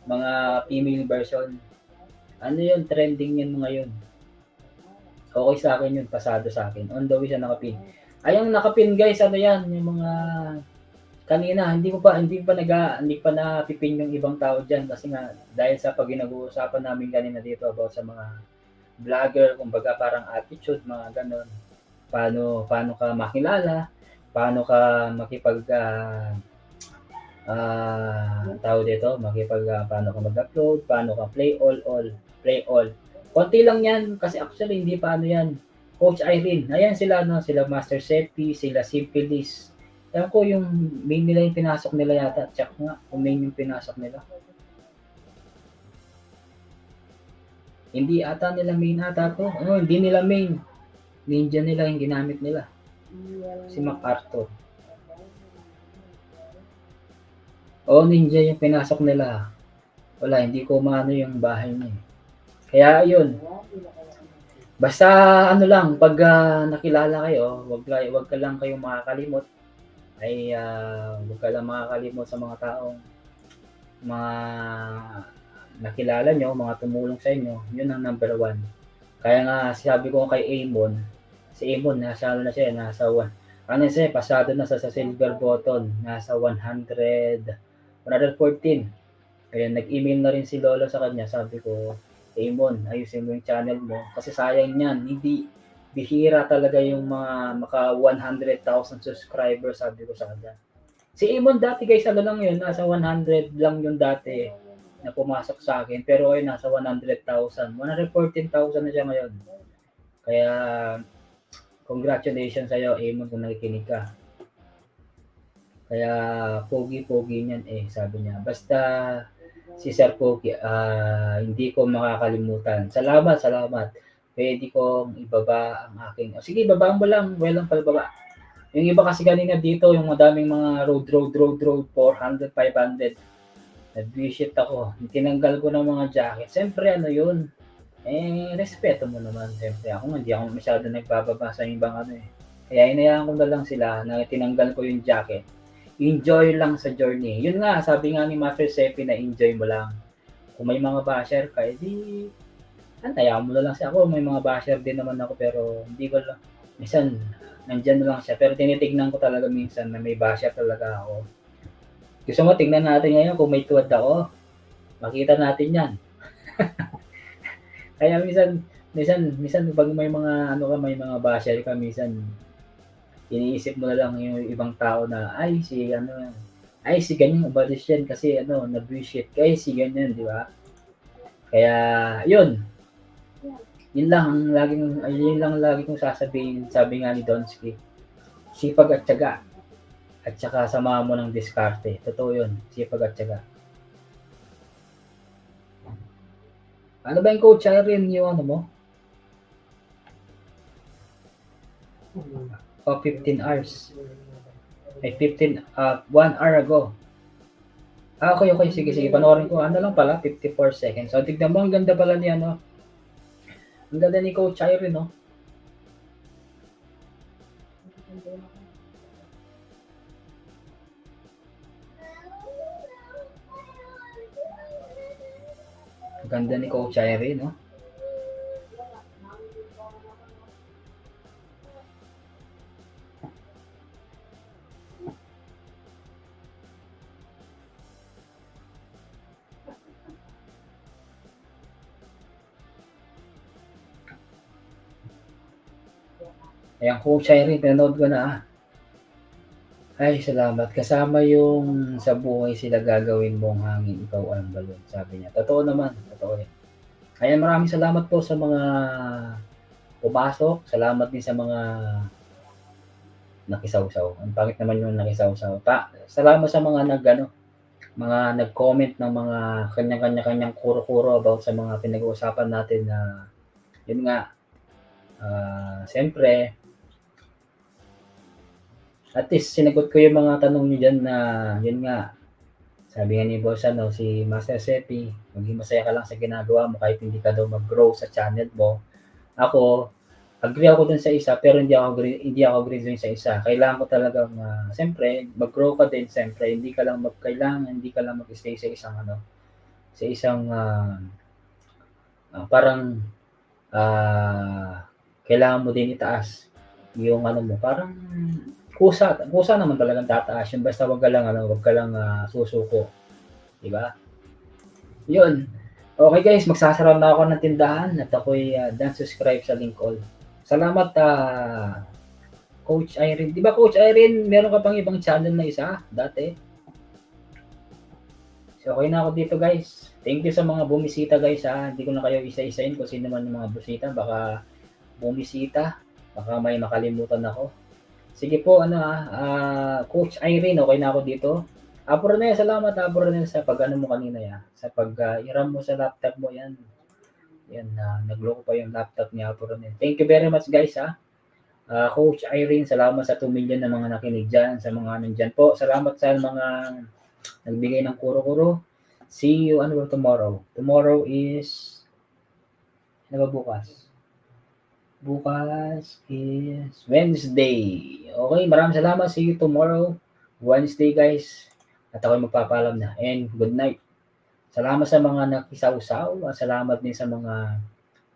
mga female version. Ano yun, trending yun ngayon. Okay sa akin yun, pasado sa akin. On the way siya nakapin. Ay, yung nakapin guys, ano yan, yung mga kanina, hindi pa napipin yung ibang tao dyan kasi nga dahil sa pag nag-uusapan namin kanina dito about sa mga vlogger, kumbaga parang attitude, mga ganon. Paano ka makilala, paano ka makipag tao dito, paano ka mag-upload, paano ka play all. Konti lang yan kasi actually hindi pa ano yan. Coach Irene, ayan sila sila Master Sepi, sila Simpilis. Ewan ko yung main nila yung pinasok nila yata. Check nga kung main yung pinasok nila. Hindi ata nila main ata to. Hindi nila main. Ninja nila yung ginamit nila. Si MacArthur. Ninja yung pinasok nila. Wala, hindi ko maano yung bahay niya. Kaya yun. Basta ano lang, pag nakilala kayo, wag ka lang kayong makakalimot. Ay huwag ka lang makakalimot sa mga taong mga nakilala nyo, mga tumulong sa inyo. Yun ang number 1. Kaya nga sabi ko kay Amon, si Amon nasa ano na siya, nasa 1. Ano siya, pasado na sa silver button, nasa 114. Kaya nag-email na rin si Lolo sa kanya, sabi ko, Amon, ayusin mo yung channel mo kasi sayang yan, hindi bihira talaga yung mga maka 100,000 subscribers, sabi ko sa kanya. Si Amon dati guys, ano lang yun, nasa 100 lang yung dati na pumasok sa akin, pero ay nasa 100,000. 114,000 na siya ngayon. Kaya congratulations sa'yo, Amon, kung nakikinig ka. Kaya pogi-pogi niyan sabi niya. Basta si Sir Pogi, hindi ko makakalimutan. Salamat. Pwede kong ibaba ang aking, sige, babaan mo lang, walang palababa. Yung iba kasi kanina dito, yung madaming mga road, 400, 500. Nag-visit ako, tinanggal ko ng mga jacket. Siyempre, ano yun, respeto mo naman. Siyempre, hindi ako masyado nagbababa sa ibang ano Kaya inayaan ko na lang sila na tinanggal ko yung jacket. Enjoy lang sa journey. Yun nga, sabi nga ni Master Sepi na enjoy mo lang. Kung may mga basher ka, edi hayaan mo na lang siya. Ako, may mga basher din naman ako pero hindi ko lang. Minsan, nandyan na lang siya. Pero tinitignan ko talaga minsan na may basher talaga ako. Gusto mo, tignan natin ngayon kung may tuwad ako. Makita natin yan. Kaya minsan pag may mga may mga basher ka, minsan iniisip mo na lang yung ibang tao na si ganyan ubalis yan kasi na-bullshit kay si ganyan, di ba? Kaya yun lang lagi kong sasabihin, sabi nga ni Donsky, sipag at tiyaga at saka sama mo ng diskarte. Totoo yun, sipag at tiyaga. Ano ba yung Coach Irene yung ano mo? 15 hours. 1 hour ago. Okay, sige, panoorin ko. Ano lang pala, 54 seconds. So, tignan mo, ang ganda pala ni ang ganda ni Coach Irene, no? Ang ganda ni Coach Irene, no? Ayan, Coach Irene, pinanood ko na. Ay, salamat. Kasama yung sa buhay sila gagawin mong hangin, ikaw ang balon, sabi niya. Totoo naman, totoo yan. Ayan, maraming salamat po sa mga pumasok. Salamat din sa mga nakisawsaw. Ang pangit naman yung nakisawsaw. Salamat sa mga mga nag-comment ng mga kanya-kanya-kanyang kuro-kuro about sa mga pinag-uusapan natin na yun nga, siyempre, at least sinagot ko yung mga tanong niyo dyan na yun nga, sabi nga ni Boss si Master Sepi, maging masaya ka lang sa ginagawa mo kahit hindi ka daw mag-grow sa channel mo. Ako, agree ako dun sa isa pero hindi ako agree dun sa isa. Kailangan ko talagang siyempre mag-grow ka din siyempre. Hindi ka lang mag-stay sa isang sa isang parang kailangan mo din itaas yung mo. Parang kusa naman talagang tataas yung basta wag ka lang susuko. 'Di ba? 'Yun. Okay guys, magsasara na ako ng tindahan at ako'y done subscribe sa link all. Salamat Coach Irene. 'Di ba Coach Irene, meron ka pang ibang channel na isa dati? So okay na ako dito guys. Thank you sa mga bumisita guys Hindi ko na kayo isa-isahin kung sino man yung mga bumisita. Baka bumisita. Baka may makalimutan ako. Sige po, Coach Irene, okay na ako dito. Apronel, salamat Apronel sa mo kanina sa pag-iram mo sa laptop mo yan. Yan, nagloko pa yung laptop ni Apronel. Thank you very much guys Coach Irene, salamat sa 2 million na mga nakinig dyan, sa mga nandyan po. Salamat sa mga nagbigay ng kuro-kuro. See you tomorrow. Tomorrow is bukas? Bukas is Wednesday. Okay, maraming salamat. See you tomorrow. Wednesday guys. At ako'y magpapaalam na. And good night. Salamat sa mga nakisawsaw. At salamat din sa mga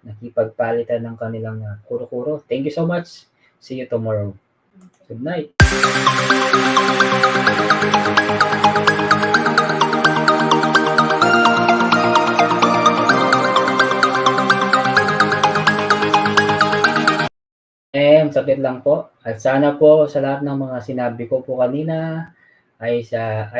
nakipagpalitan ng kanilang kuro-kuro. Thank you so much. See you tomorrow. Good night. Saglit lang po. At sana po sa lahat ng mga sinabi ko po kanina ay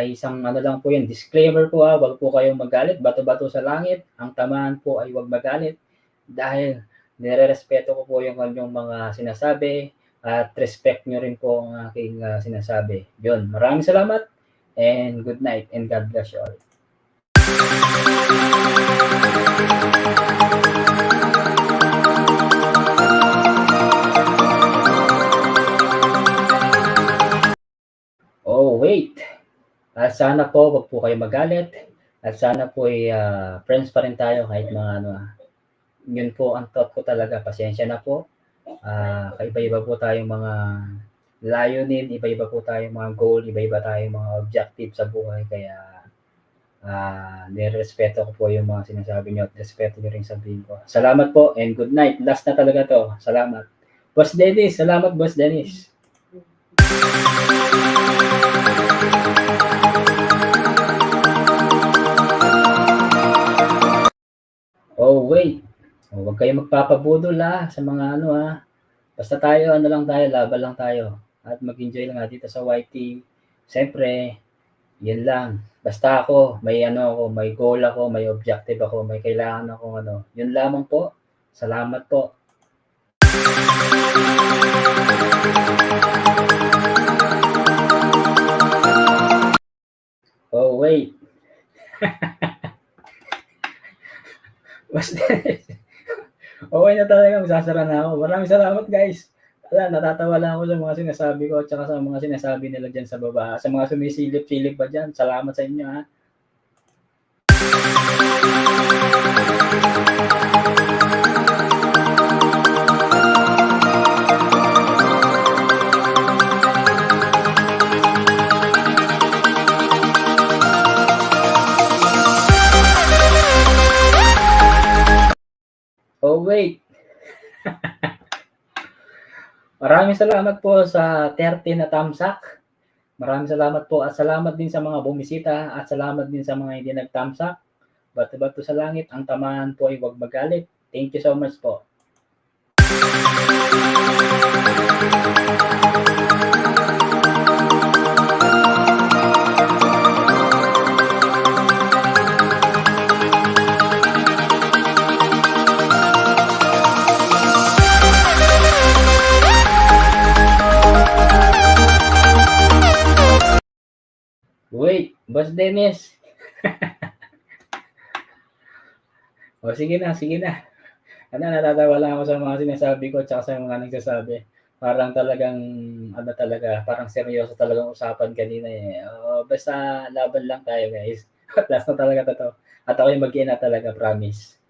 isang lang po yun. Disclaimer po wag po kayong magalit. Bato-bato sa langit. Ang tamaan po ay wag magalit. Dahil nire-respeto ko po yung kanyang mga sinasabi at respect nyo rin po ang aking sinasabi. Yun. Maraming salamat and good night and God bless you all. Oh, wait. At sana po wag po kayo magalit. At sana po friends pa rin tayo kahit mga yun po ang thought ko talaga. Pasensya na po. Iba-iba po tayong mga layunin, iba-iba po tayong mga goal, iba-iba tayong mga objective sa buhay. Kaya nirespeto ko po yung mga sinasabi nyo at respeto nyo rin sabihin ko. Salamat po and good night. Last na talaga to. Salamat. Boss Dennis. Salamat Boss Dennis. Oh, wait. Huwag kayong magpapabudol sa mga Basta tayo, lang tayo, laban lang tayo. At mag-enjoy lang dito sa YT. Siyempre, yun lang. Basta ako, may may goal ako, may objective ako, may kailangan ako Yun lamang po. Salamat po. Oh, wait. Okay na talaga, magsasara na ako. Maraming salamat guys. Natatawa lang ako sa mga sinasabi ko at saka sa mga sinasabi nila dyan sa baba. Sa mga sumisilip-silip pa dyan, salamat sa inyo Oh, wait. Maraming salamat po sa 30 na thumbs up. Maraming salamat po at salamat din sa mga bumisita at salamat din sa mga hindi nag-thumbs up. Bato-bato sa langit, ang tamaan po ay huwag magalit. Thank you so much po. Boss Dennis. O sige na, sige na. Ano, natatawa lang ako sa mga sinasabi ko tsaka sa mga nagsasabi. Parang talagang ano talaga, parang seryoso talagang usapan kanina eh. Basta laban lang tayo guys. At last na talaga 'to. At ako'y mag-iingat talaga, promise.